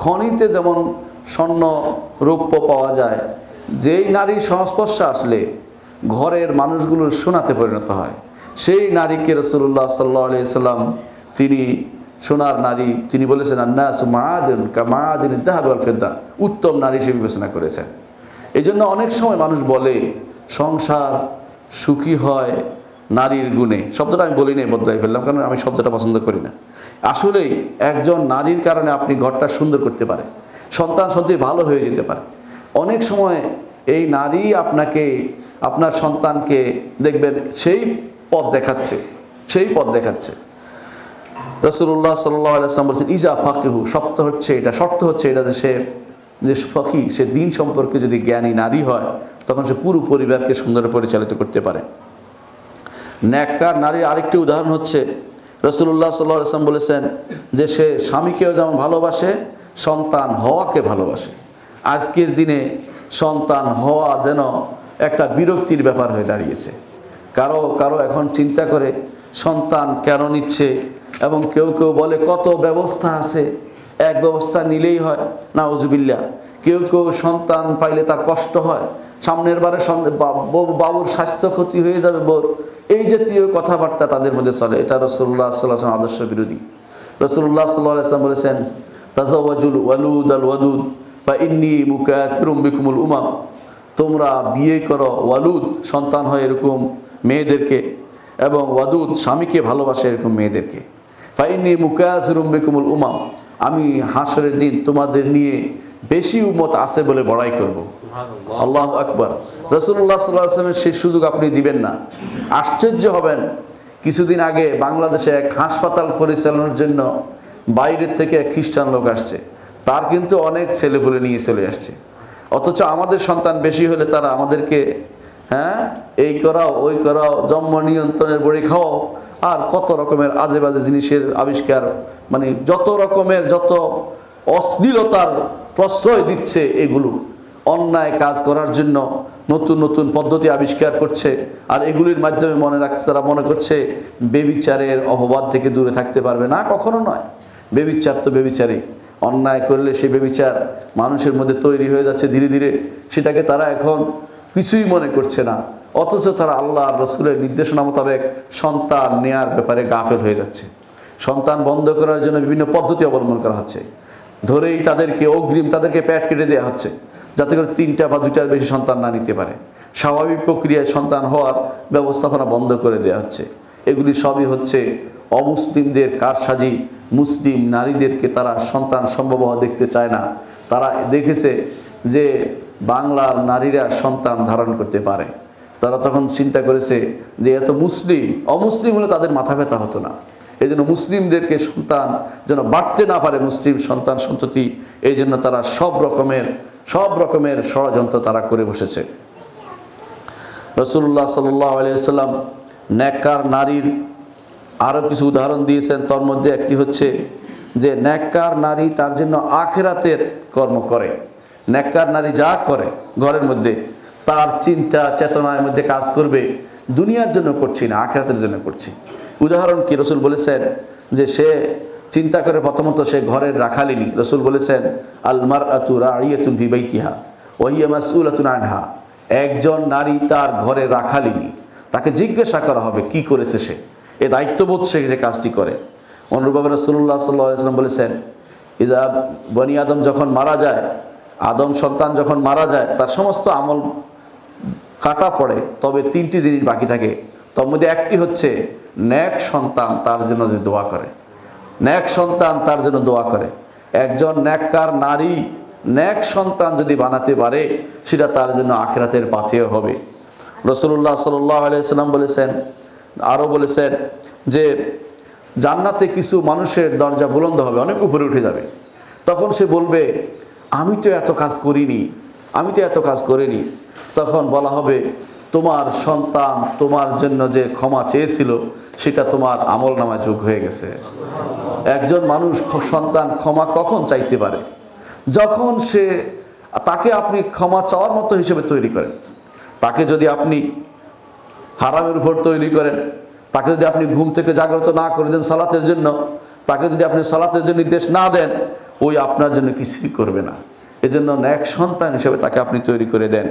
খনিতে যেমন স্বর্ণ রৌপ্য পাওয়া যায়, যেই নারীর সংস্পর্শে আসলে ঘরের মানুষগুলোর সোনাতে পরিণত হয়, সেই নারীকে রাসূলুল্লাহ সাল্লাল্লাহু আলাইহি ওয়াসাল্লাম তিনি সোনার নারী, তিনি বলেছেন আন-নাসু মাআদিন কামাআদিনিদ যাহাব ওয়াল ফিদ্দা, উত্তম নারী হিসেবে বিবেচনা করেছেন। এই জন্য অনেক সময় মানুষ বলে সংসার সুখী হয় নারীর গুণে। শব্দটা আমি বলি নাই, বদলাই ফেললাম, কারণ আমি শব্দটা পছন্দ করি না। আসলেই একজন নারীর কারণে আপনি ঘরটা সুন্দর করতে পারে, সন্তান সন্ততি ভালো হয়ে যেতে পারে। অনেক সময় এই নারী আপনার সন্তানকে দেখবেন সেই পথ দেখাচ্ছে। রাসূলুল্লাহ সাল্লাল্লাহু আলাইহি ওয়াসাল্লাম বলেছেন ইজা ফাকিহু, শর্ত হচ্ছে এটা যে ফকি, সে দিন সম্পর্কে যদি জ্ঞানী নারী হয় তখন সে পুরো পরিবারকে সুন্দর পরিচালিত করতে পারে। নেককার নারীর আরেকটি উদাহরণ হচ্ছে রাসূলুল্লাহ সাল্লাল্লাহু আলাইহি ওয়াসাল্লাম বলেছেন যে সে স্বামীকেও যেমন ভালোবাসে, সন্তান হওয়াকে ভালোবাসে। আজকের দিনে সন্তান হওয়া যেন একটা বিরক্তির ব্যাপার হয়ে দাঁড়িয়েছে। কারো এখন চিন্তা করে সন্তান কেন নিচ্ছে, এবং কেউ বলে কত ব্যবস্থা আছে, এক ব্যবস্থা নিলেই হয়, নাউজুবিল্লাহ। কেউ সন্তান পাইলে তার কষ্ট হয়, সামনের বারে বাবুর স্বাস্থ্য ক্ষতি হয়ে যাবে বোর, এই জাতীয় কথাবার্তা তাদের মধ্যে চলে। এটা রাসূলুল্লাহ সাল্লাল্লাহু আলাইহি ওয়াসাল্লাম আদর্শ বিরোধী। রাসূলুল্লাহ সাল্লাল্লাহু আলাইহি ওয়াসাল্লাম বলেছেন তাযাওয়াজুল ওয়ালুদ আল ওয়াদুদ ফা ইন্নী মুকাথিরুম বিকুমুল উমাম, তোমরা বিয়ে করো ওয়ালুদ সন্তান হয় এরকম মেয়েদেরকে, এবং ওয়াদুদ স্বামীকে ভালোবাসে এরকম মেয়েদেরকে। ফাইন্নী মুকাসিরুম বিকুমুল উমাম, আমি হাসরের দিন তোমাদের নিয়ে বেশি উম্মত আছে বলে বড়াই করব। আল্লাহু আকবার। রাসূলুল্লাহ সাল্লাল্লাহু আলাইহি ওয়াসাল্লামের সেই সুযোগ আপনি দিবেন না। আশ্চর্য হবেন, কিছুদিন আগে বাংলাদেশে এক হাসপাতাল পরিচালনার জন্য বাইরের থেকে এক খ্রিস্টান লোক আসছে, তার কিন্তু অনেক ছেলেপুলে নিয়ে চলে আসছে, অথচ আমাদের সন্তান বেশি হলে তারা আমাদেরকে এই করাও ওই করাও, জন্ম নিয়ন্ত্রণের বড়ি খাও, আর কত রকমের আজে বাজে জিনিসের আবিষ্কার, মানে যত রকমের যত অশ্লীলতার প্রশ্রয় দিচ্ছে, এগুলো অন্যায় কাজ করার জন্য নতুন নতুন পদ্ধতি আবিষ্কার করছে। আর এগুলির মাধ্যমে মনে রাখছে, তারা মনে করছে বেবিচারের অপবাদ থেকে দূরে থাকতে পারবে না। কখনো নয়। বেবিচার তো বেবিচারই, অন্যায় করলে সেই বেবিচার মানুষের মধ্যে তৈরি হয়ে যাচ্ছে ধীরে ধীরে, সেটাকে তারা এখন কিছুই মনে করছে না। অথচ তারা আল্লাহ আর রসুলের নির্দেশনা মোতাবেক সন্তান নেয়ার ব্যাপারে গাফেল হয়ে যাচ্ছে। সন্তান বন্ধ করার জন্য বিভিন্ন পদ্ধতি অবলম্বন করা হচ্ছে, ধরেই তাদেরকে অগ্রিম তাদেরকে পেট কেটে দেওয়া হচ্ছে, যাতে করে 3টা বা 2টার বেশি সন্তান না নিতে পারে। স্বাভাবিক প্রক্রিয়ায় সন্তান হওয়ার ব্যবস্থাপনা বন্ধ করে দেওয়া হচ্ছে। এগুলি সবই হচ্ছে অমুসলিমদের কারসাজি। মুসলিম নারীদেরকে তারা সন্তান সম্ভবহ দেখতে চায় না। তারা দেখেছে যে বাংলার নারীরা সন্তান ধারণ করতে পারে, তারা তখন চিন্তা করেছে যে এত মুসলিম, অমুসলিম হলে তাদের মাথা ব্যথা হতো না। এই জন্য মুসলিমদেরকে সন্তান যেন বাড়তে না পারে, মুসলিম সন্তান সন্ততি, এই জন্য তারা সব রকমের ষড়যন্ত্র তারা করে বসেছে। রাসূলুল্লাহ সাল্লাল্লাহু আলাইহি ওয়াসাল্লাম নেককার নারীর আরও কিছু উদাহরণ দিয়েছেন। তার মধ্যে একটি হচ্ছে যে নেককার নারী তার জন্য আখিরাতের কর্ম করে। নেককার নারী যা করে ঘরের মধ্যে, তার চিন্তা চেতনার মধ্যে কাজ করবে, দুনিয়ার জন্য করছি না, আখিরাতের জন্য করছি। উদাহরণ কি? রসুল বলেছেন যে সে চিন্তা করে প্রথমত সে ঘরের রাখালিনী। রসুল বলেছেন আল মারআতু রাইয়াতুন ফি বাইতিহা ওয়া হিয়া মাসউলাতুন আনহা। একজন নারী তার ঘরের রাখালিনী, তাকে জিজ্ঞাসা করা হবে কি করেছে সে, এ দায়িত্ববোধ সে যে কাজটি করে। অনুরূপভাবে রাসূলুল্লাহ সাল্লাল্লাহু আলাইহি ওয়াসাল্লাম বলেছেন ইযা বনি আদম যখন মারা যায়, আদম সন্তান যখন মারা যায়, তার সমস্ত আমল কাটা পড়ে, তবে 3টি জিনিস বাকি থাকে। তার মধ্যে একটি হচ্ছে নেক সন্তান তার জন্য যে দোয়া করে, নেক সন্তান তার জন্য দোয়া করে। একজন নেককার নারী নেক সন্তান যদি বানাতে পারে, সেটা তার জন্য আখিরাতের পাথেয় হবে। রাসূলুল্লাহ সাল্লাল্লাহু আলাইহি ওয়াসাল্লাম বলেছেন, আরও বলেছেন যে জান্নাতে কিছু মানুষের দরজা বুলন্দ হবে, অনেক উপরে উঠে যাবে। তখন সে বলবে আমি তো এত কাজ করিনি, আমি তো এত কাজ করিনি। তখন বলা হবে তোমার সন্তান তোমার জন্য যে ক্ষমা চেয়েছিল, সেটা তোমার আমল নামায় যোগ হয়ে গেছে। একজন মানুষ সন্তান ক্ষমা কখন চাইতে পারে? যখন তাকে আপনি ক্ষমা চাওয়ার মতো হিসেবে তৈরি করেন। তাকে যদি আপনি হারামের উপর তৈরি করেন, তাকে যদি আপনি ঘুম থেকে জাগ্রত না করে দেন সালাতের জন্য, তাকে যদি আপনি সালাতের জন্য নির্দেশ না দেন, ওই আপনার জন্য কিছুই করবে না। এজন্য নেক সন্তান হিসেবে তাকে আপনি তৈরি করে দেন।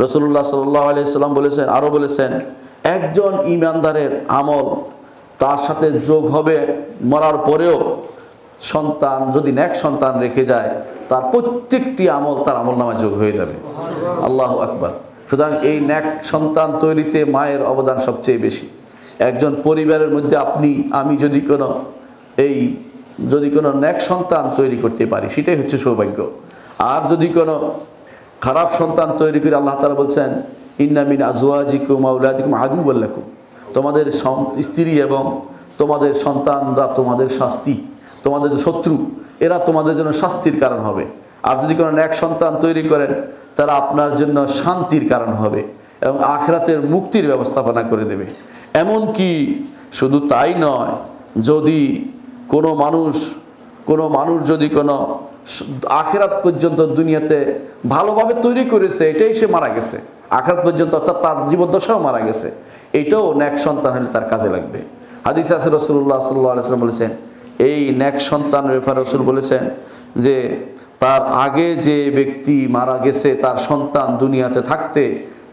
রাসূলুল্লাহ সাল্লাল্লাহু আলাইহি ওয়াসাল্লাম বলেছেন, আরও বলেছেন একজন ঈমানদারের আমল তার সাথে যোগ হবে মরার পরেও। সন্তান যদি নেক সন্তান রেখে যায়, তার প্রত্যেকটি আমল তার আমল নামায় যোগ হয়ে যাবে। আল্লাহু আকবার। সুতরাং এই নেক সন্তান তৈরিতে মায়ের অবদান সবচেয়ে বেশি। একজন পরিবারের মধ্যে আমি যদি কোনো নেক সন্তান তৈরি করতে পারি, সেটাই হচ্ছে সৌভাগ্য। আর যদি কোনো খারাপ সন্তান তৈরি করে, আল্লাহ তাআলা বলছেন ইন্না মিন আজওয়াজিকুম ওয়া আওলাদিকুম আদুওয়াল লাকুম, তোমাদের স্ত্রী এবং তোমাদের সন্তানরা তোমাদের শাস্তি, তোমাদের শত্রু, এরা তোমাদের জন্য শাস্তির কারণ হবে। আর যদি কোনো নেক সন্তান তৈরি করেন, তারা আপনার জন্য শান্তির কারণ হবে এবং আখিরাতের মুক্তির ব্যবস্থাপনা করে দেবে। এমনকি শুধু তাই নয়, যদি কোনো মানুষ যদি কোনো আখিরাত পর্যন্ত দুনিয়াতে ভালোভাবে তৈরি করেছে, এটাই সে মারা গেছে, আখিরাত পর্যন্ত, অর্থাৎ তার জীবদ্দশাও মারা গেছে, এটাও নেক সন্তান হলে তার কাজে লাগবে। হাদিসে আছে রাসূলুল্লাহ সাল্লাল্লাহু আলাইহি ওয়াসাল্লাম বলেছেন, এই নেক সন্তানের ব্যাপারে রাসূল বলেছেন যে তার আগে যে ব্যক্তি মারা গেছে, তার সন্তান দুনিয়াতে থাকতে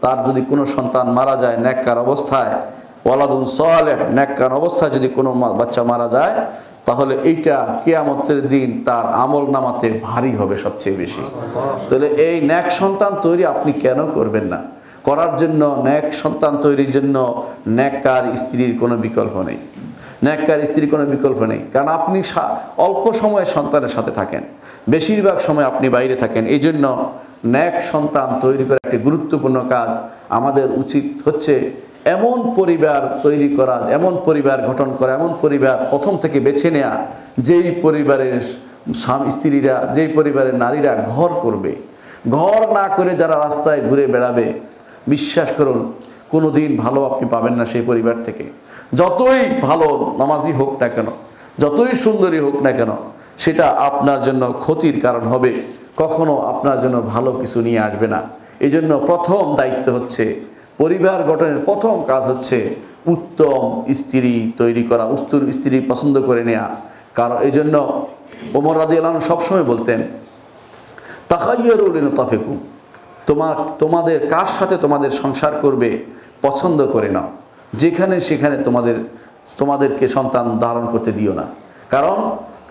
তার যদি কোনো সন্তান মারা যায় নেককার অবস্থায়, ওয়ালাদুন সালেহ, নেককার অবস্থায় যদি কোনো বাচ্চা মারা যায়, তাহলে এইটা কিয়ামতের দিন তার আমল নামাতে ভারী হবে সবচেয়ে বেশি। তাহলে এই নেক সন্তান তৈরি আপনি কেন করবেন না? করার জন্য, নেক সন্তান তৈরির জন্য নেককার স্ত্রীর কোনো বিকল্প নেই। নেককার স্ত্রীর কোনো বিকল্প নেই, কারণ আপনি অল্প সময় সন্তানের সাথে থাকেন, বেশিরভাগ সময় আপনি বাইরে থাকেন। এই জন্য নেক সন্তান তৈরি করা একটি গুরুত্বপূর্ণ কাজ। আমাদের উচিত হচ্ছে এমন পরিবার তৈরি করা, এমন পরিবার গঠন করা, এমন পরিবার প্রথম থেকে বেছে নেওয়া, যেই পরিবারের স্বামী স্ত্রীরা, যেই পরিবারের নারীরা ঘর করবে। ঘর না করে যারা রাস্তায় ঘুরে বেড়াবে, বিশ্বাস করুন কোনো দিন ভালো আপনি পাবেন না সেই পরিবার থেকে। যতই ভালো নামাজি হোক না কেন, যতই সুন্দরী হোক না কেন, সেটা আপনার জন্য ক্ষতির কারণ হবে, কখনো আপনার জন্য ভালো কিছু নিয়ে আসবে না। এই জন্য প্রথম দায়িত্ব হচ্ছে, পরিবার গঠনের প্রথম কাজ হচ্ছে উত্তম স্ত্রী তৈরি করা, উত্তম স্ত্রী পছন্দ করে নেওয়া। কারণ এই জন্য ওমর রাদিয়াল্লাহু আনহু সবসময় বলতেন, তাখায়্যারু লিনুতাফিকুম, তোমাদের কার সাথে তোমাদের সংসার করবে পছন্দ করে নাও, যেখানে সেখানে তোমাদেরকে সন্তান ধারণ করতে দিও না, কারণ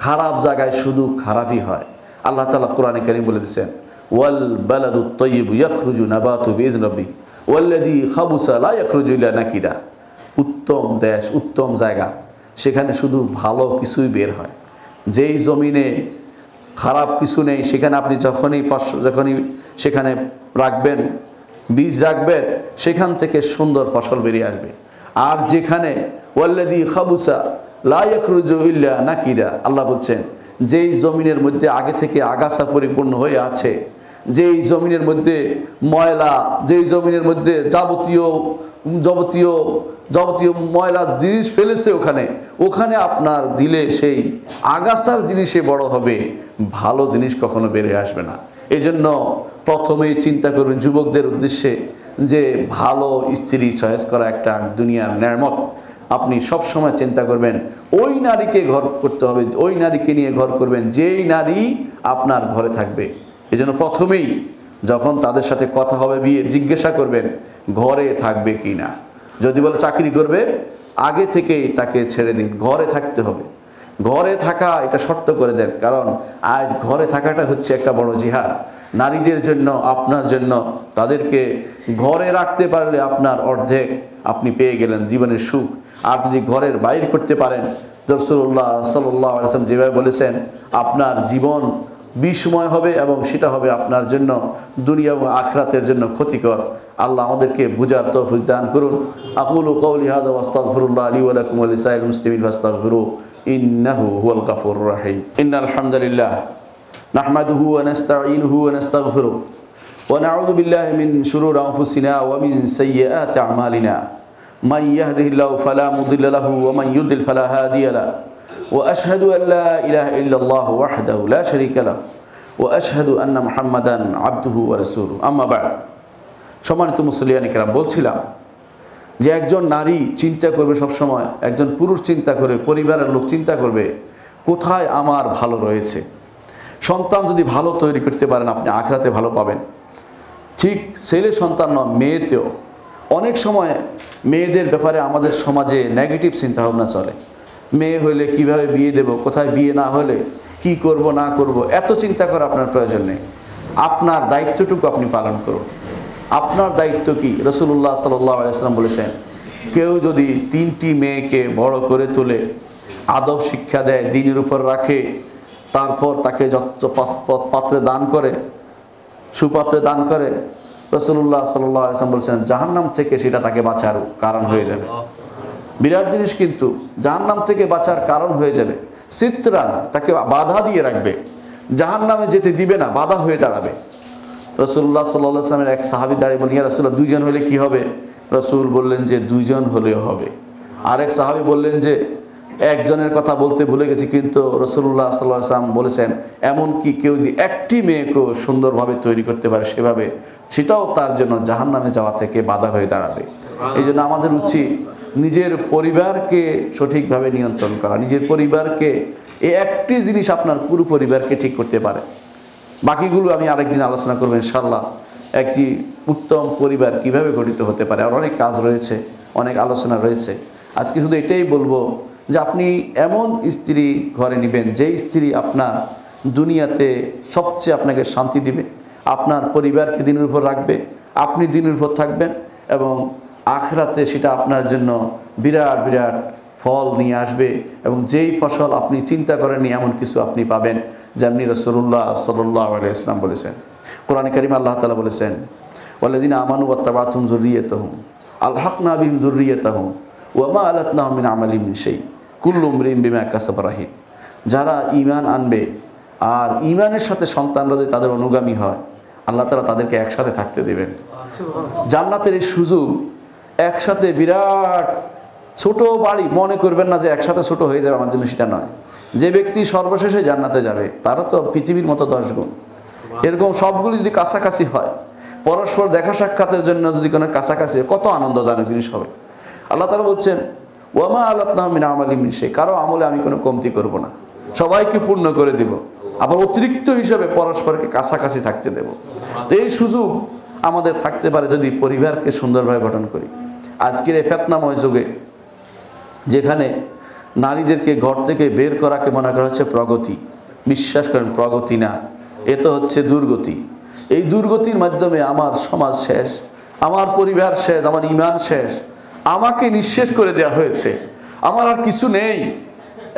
খারাপ জায়গায় শুধু খারাপই হয়। আল্লাহ তাআলা কোরআনে কারীম বলে দিয়েছেন, ওয়াল বালাদুত তাইয়্যিবু ইয়াখরুজু নাবাতু বিইذن রাব্বি ওয়াল্লাযী খাবুসা লা ইয়াখরুজু ইল্লা নাকিদা। উত্তম দেশ, উত্তম জায়গা, সেখানে শুধু ভালো কিছুই বের হয়। যেই জমিনে খারাপ কিছু নেই, সেখানে আপনি যখনই সেখানে রাখবেন, বীজ রাখবেন, সেখান থেকে সুন্দর ফসল বেরিয়ে আসবে। আর যেখানে ওয়াল্লাযী খাবুসা লা ইয়াখরুজু ইল্লা নাকিদা, আল্লাহ বলছেন যেই জমিনের মধ্যে আগে থেকে আগাছা পরিপূর্ণ হয়ে আছে, যেই জমিনের মধ্যে ময়লা, যেই জমিনের মধ্যে যাবতীয় ময়লা জিনিস ফেলেছে, ওখানে আপনার দিলে সেই আগাছার জিনিসে বড় হবে, ভালো জিনিস কখনো বেরিয়ে আসবে না। এই জন্য প্রথমেই চিন্তা করবেন যুবকদের উদ্দেশ্যে যে ভালো স্ত্রী চয়েস করা একটা দুনিয়ার নেয়ামত। আপনি সব সময় চিন্তা করবেন ওই নারীকে ঘর করতে হবে, ওই নারীকে নিয়ে ঘর করবেন যেই নারী আপনার ঘরে থাকবে। এই জন্য প্রথমেই যখন তাদের সাথে কথা হবে, বিয়ে, জিজ্ঞাসা করবেন ঘরে থাকবে কি না। যদি বলে চাকরি করবে, আগে থেকেই তাকে ছেড়ে দিন, ঘরে থাকতে হবে। ঘরে থাকা এটা শর্ত করে দেন, কারণ আজ ঘরে থাকাটা হচ্ছে একটা বড় জিহাদ নারীদের জন্য, আপনার জন্য। তাদেরকে ঘরে রাখতে পারলে আপনার অর্ধেক আপনি পেয়ে গেলেন জীবনের সুখ। আর যদি ঘরের বাইরে করতে পারেন, রাসূলুল্লাহ সাল্লাল্লাহু আলাইহি ওয়াসাল্লাম যেভাবে বলেছেন, আপনার জীবন বিষময় হবে এবং সেটা হবে আপনার জন্য দুনিয়া এবং আখিরাতের জন্য ক্ষতিকর। আল্লাহ আমাদেরকে বুঝার তৌফিক দান করুন। আকুলু কওলি হাযা ওয়া আস্তাগফিরুল্লাহ লি ওয়া লাকুম ওয়া লিসাইরিল মুসলিমিন ফাস্তাগফিরু ইন্নাহু হুয়াল গাফুরুর রাহিম। ইন্নাল হামদালিল্লাহ নাহমাদুহু ওয়া নাস্তাঈনুহু ওয়া নাস্তাগফিরুহু ওয়া নাউযু বিল্লাহি মিন শুরুরি আনফুসিনা ওয়া মিন সাইয়্যাতি আমালিনা। মান ইয়াহদিহিল্লাহু ফালা মুদিল্লা লাহু ওয়া মান ইউদ্লিল ফালা হাদিয়া লাহু। وأشهد أن لا إله إلا الله وحده لا شريك له وأشهد أن محمدا عبده ورسوله أما بعد। সম্মানিত মুসলিয়ান কিরাম, বলছিলাম যে একজন নারী চিন্তা করবে সব সময়, একজন পুরুষ চিন্তা করে, পরিবারের লোক চিন্তা করবে কোথায় আমার ভালো রয়েছে। সন্তান যদি ভালো তৈরি করতে পারেন, আপনি আখিরাতে ভালো পাবেন। ঠিক ছেলে সন্তান নয়, মেয়েতেও অনেক সময় মেয়েদের ব্যাপারে আমাদের সমাজে নেগেটিভ চিন্তাভাবনা চলে। মেয়ে হইলে কিভাবে বিয়ে দেব, কোথায় বিয়ে না হলে কি করব না করব, এত চিন্তা করার আপনার প্রয়োজন নেই। আপনার দায়িত্বটুকু আপনি পালন করুন। আপনার দায়িত্ব কি? রাসূলুল্লাহ সাল্লাল্লাহু আলাইহি ওয়াসাল্লাম বলেছেন, কেউ যদি 3টি মেয়েকে বড় করে তোলে, আদব শিক্ষা দেয়, দ্বীনের উপর রাখে, তারপর তাকে যত পাত্রে দান করে, সুপাত্রে দান করে, রাসূলুল্লাহ সাল্লাল্লাহু আলাইহি ওয়াসাল্লাম বলেছেন জাহান্নাম থেকে সেটা তাকে বাঁচার কারণ হয়ে যাবে। বিরাট জিনিস, কিন্তু জাহান্নাম থেকে বাঁচার কারণ হয়ে যাবে। সিত্রান, তাকে বাধা দিয়ে রাখবে, জাহান্নামে যেতে দিবে না, বাধা হয়ে দাঁড়াবে। রাসূলুল্লাহ সাল্লাল্লাহু আলাইহি ওয়াসাল্লামের এক সাহাবী দাঁড়িয়ে বললেন, ইয়া রাসূলুল্লাহ, 2 জন হলে কি হবে? রাসূল বললেন যে 2 জন হলেও হবে। আরেক সাহাবী বললেন যে একজনের কথা বলতে ভুলে গেছি, কিন্তু রাসূলুল্লাহ সাল্লাল্লাহু আলাইহি ওয়াসাল্লাম বলেছেন এমন কি কেউ যদি একটি মেয়েকেও সুন্দরভাবে তৈরি করতে পারে সেভাবে, সেটাও তার জন্য জাহান্নামে যাওয়া থেকে বাধা হয়ে দাঁড়াবে। এই জন্য আমাদের উচিত নিজের পরিবারকে সঠিকভাবে নিয়ন্ত্রণ করা। নিজের পরিবারকে, এই একটি জিনিস আপনার পুরো পরিবারকে ঠিক করতে পারে। বাকিগুলো আমি আরেকদিন আলোচনা করবো ইনশাআল্লাহ। একটি উত্তম পরিবার কিভাবে গঠিত হতে পারে, আর অনেক কাজ রয়েছে, অনেক আলোচনা রয়েছে। আজকে শুধু এটাই বলবো যে আপনি এমন স্ত্রী ঘরে নেবেন যেই স্ত্রী আপনার দুনিয়াতে সবচেয়ে আপনাকে শান্তি দিবে, আপনার পরিবারকে দিনের উপর রাখবে, আপনি দিনের উপর থাকবেন, এবং আখিরাতে সেটা আপনার জন্য বিরাট বিরাট ফল নিয়ে আসবে, এবং যেই ফসল আপনি চিন্তা করেননি এমন কিছু আপনি পাবেন। যেমনি রাসূলুল্লাহ সাল্লাল্লাহু আলাইহি ওয়াসাল্লাম বলেছেন, কোরআনে কারিমে আল্লাহ তাআলা বলেছেন, ওয়াল্লাযিনা আমানু ওয়াত্তাবাতুহুম যুররিয়াতুহুম আলহাকনা বিহিম যুররিয়াতাহুম ওয়া মা আলাতনাহুম মিন আমালিহিম মিন শাই কুল্লু ইমরিইন বিমা কাসাবা রাহিন। যারা ঈমান আনবে আর ঈমানের সাথে সন্তানরা যদি তাদের অনুগামী হয়, আল্লাহ তাআলা তাদেরকে একসাথে থাকতে দেবেন। জান্নাতের এই সুযোগ, একসাথে বিরাট ছোট বাড়ি মনে করবেন না যে একসাথে ছোট হয়ে যাবে আমার জন্য, সেটা নয়। যে ব্যক্তি সর্বশেষে জান্নাতে যাবে তারা তো পৃথিবীর মতো 10 গুণ। এরকম সবগুলি যদি কাছাকাছি হয়, পরস্পর দেখা সাক্ষাতের জন্য যদি কোনো কাছাকাছি, কত আনন্দদায়ক জিনিস হবে। আল্লাহ তাআলা বলছেন, ওয়া মা আলাতনাহুম মিন আমালিহিম মিন শাই, কারো আমলে আমি কোনো কমতি করব না, সবাইকে পূর্ণ করে দিব, আবার অতিরিক্ত হিসাবে পরস্পরকে কাছাকাছি থাকতে দেব। তো এই সুযোগ আমাদের থাকতে পারে যদি পরিবারকে সুন্দরভাবে গঠন করি। আজকের এই ফিতনাময় যুগে যেখানে নারীদেরকে ঘর থেকে বের করাকে মনে করা হচ্ছে প্রগতি, বিশ্বাস করেন প্রগতি না, এ তো হচ্ছে দুর্গতি। এই দুর্গতির মাধ্যমে আমার সমাজ শেষ, আমার পরিবার শেষ, আমার ঈমান শেষ, আমাকে নিঃশেষ করে দেওয়া হয়েছে, আমার আর কিছু নেই।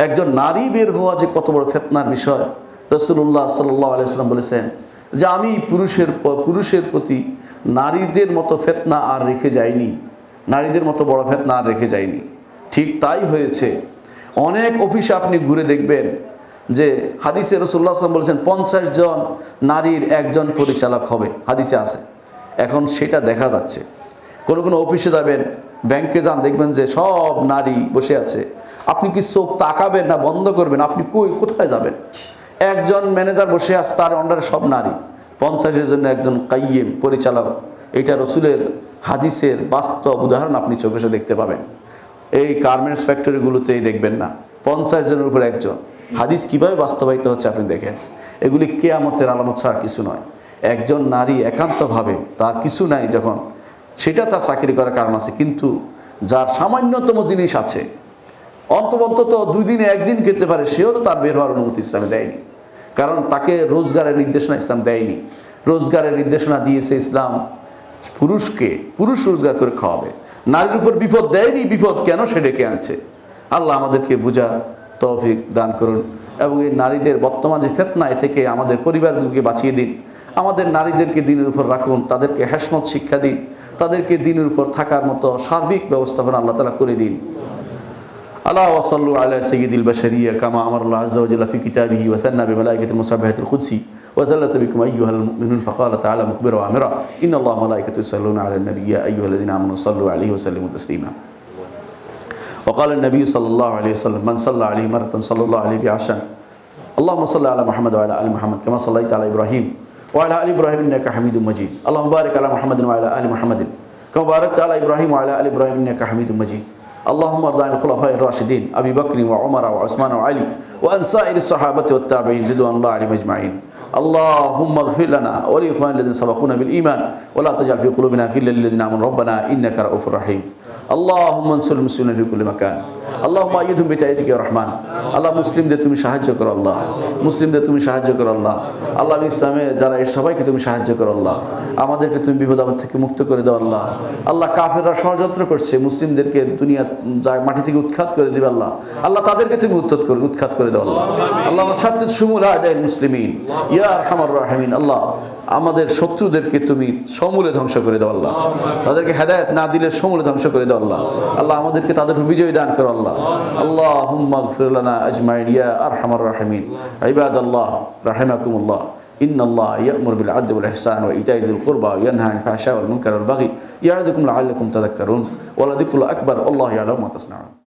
একজন নারী বের হওয়া যে কত বড় ফিতনার বিষয়। রাসূলুল্লাহ সাল্লাল্লাহু আলাইহি ওয়াসাল্লাম বলেছেন যে আমি পুরুষের প্রতি নারীদের মতো ফিতনা আর রেখে যাইনি, নারীদের মতো বড় ফিতনা আর রেখে যাইনি। ঠিক তাই হয়েছে। অনেক অফিসে আপনি ঘুরে দেখবেন যে হাদিসে রাসূলুল্লাহ সাল্লাল্লাহু আলাইহি ওয়াসাল্লাম বলেছেন 50 জন নারীর একজন পরিচালক হবে, হাদিসে আছে। এখন সেটা দেখা যাচ্ছে। কোনো কোনো অফিসে যাবেন, ব্যাংকে যান, দেখবেন যে সব নারী বসে আছে। আপনি কি চোখ তাকাবেন না বন্ধ করবেন? আপনি কোথায় যাবেন? একজন ম্যানেজার বসে আছে, তার আন্ডারে সব নারী। 50-এর জন্য একজন কাইয়িম পরিচালক। এটা রসুলের হাদিসের বাস্তব উদাহরণ আপনি চোখে দেখতে পাবেন। এই গার্মেন্টস ফ্যাক্টরিগুলোতেই দেখবেন না 50 জনের উপর একজন। হাদিস কিভাবে বাস্তবায়িত হচ্ছে আপনি দেখেন। এগুলি কিয়ামতের আলামত ছাড়া কিছু নয়। একজন নারী একান্তভাবে তার কিছু নাই যখন, সেটা তার চাকরি করার কারণ আছে, কিন্তু যার সামান্যতম জিনিস আছে, অন্তত 2 দিনে 1 দিন খেতে পারে, সেও তো তার বের হওয়ার অনুমতি ইসলামে দেয়নি। কারণ তাকে রোজগারের নির্দেশনা ইসলাম দেয়নি। রোজগারের নির্দেশনা দিয়েছে ইসলাম পুরুষকে, পুরুষ রোজগার করে খাওয়াবে। নারীর উপর বিপদ দেয়নি, বিপদ কেন সে ডেকে আনছে। আল্লাহ আমাদেরকে বোঝার তৌফিক দান করুন, এবং এই নারীদের বর্তমান যে ফিতনা, এ থেকে আমাদের পরিবারকে বাঁচিয়ে দিন। আমাদের নারীদেরকে দিনের উপর রাখুন, তাদেরকে হেশমত শিক্ষা দিন, তাদেরকে দিনের উপর থাকার মতো সার্বিক ব্যবস্থাপনা আল্লাহ তাআলা করে দিন। আল্লাহ ওয়াসাল্লু আলা সাইয়্যিদিল বাশারিয়া কামা আমারাল্লাহু আযজা ওয়া জাল্লা ফি কিতাবিহি ওয়া সান্না বিমালাইকাতিল মুসাববিহাতিল কুদসি ওয়া যাল্লাতা বিকুম আইয়ুহাল মুমিনুন ফাকালা তাআলা মুখবিরা ওয়া আমিরা ইন্নাল্লাহা ওয়া মালাইকাতাহু ইউসাল্লুনা আলান নাবিয়্যি ইয়া আইয়ুহাল্লাযিনা আমানু সাল্লু আলাইহি ওয়া সাল্লিমু তাসলিমা। وقال النبي صلى الله عليه وسلم من صلى عليه مرة صلى الله عليه بعشرا اللهم صل على محمد وعلى آل محمد كما صليت على إبراهيم وعلى آل إبراهيم إنك حميد مجيد اللهم بارك على محمد وعلى آل محمد كما باركت على إبراهيم وعلى آل إبراهيم إنك حميد مجيد اللهم ارض عن الخلفاء الراشدين أبي بكر وعمر وعثمان وعلي وعن سائر الصحابة والتابعين رضوان الله عليهم أجمعين اللهم اغفر لنا ولإخواننا الذين سبقونا بالإيمان ولا تجعل في قلوبنا غلا للذين آمنوا ربنا إنك رؤوف رحيم اللهم انصر المسلمين في كل مكان اللهم أيدهم بتأييدك يا رحمن আল্লাহ মুসলিমদের তুমি সাহায্য করো আল্লাহ, মুসলিমদের তুমি সাহায্য করো আল্লাহ। আল্লাহ ইসলামে যারা এর সবাইকে তুমি সাহায্য করো আল্লাহ, আমাদেরকে তুমি বিপদ আপদ থেকে মুক্ত করে দাও আল্লাহ। আল্লাহ কাফেররা ষড়যন্ত্র করছে মুসলিমদেরকে দুনিয়া মাটি থেকে উৎখাত করে দিবে আল্লাহ, আল্লাহ তাদেরকে তুমি উৎখাত করে দাও আল্লাহ। আল্লাহ সাত্তিদ শুমুল আদাইল মুসলিমিন ইয়া আরহামার রাহিমিন। আল্লাহ আমাদের শত্রুদেরকে তুমি সমূলে ধ্বংস করে দাও আল্লাহ, তাদেরকে হেদায়েত না দিলে সমূলে ধ্বংস করে দাও আল্লাহ। আল্লাহ আমাদেরকে তাদের বিজয় দান করো আল্লাহ। আল্লাহুম্মা গফির লানা আজমাইন ইয়া আরহামার রাহিমিন। ইবাদাল্লাহ রাহিমাকুমুল্লাহ ইন্নাল্লাহ ইয়া'মুরু বিল আদলি ওয়াল ইহসান ওয়া ইতা'i যিল কুরবা ওয়া ইয়ানহা আনিল ফাহশা'i ওয়াল মুনকারি ওয়াল বাগই ইয়া'ইযুকুম লা'আল্লাকুম তাযাক্কারুন ওয়া লাযিকরুল্লাহি আকবার আল্লাহু ইয়া'লামু মা তাসনাউন।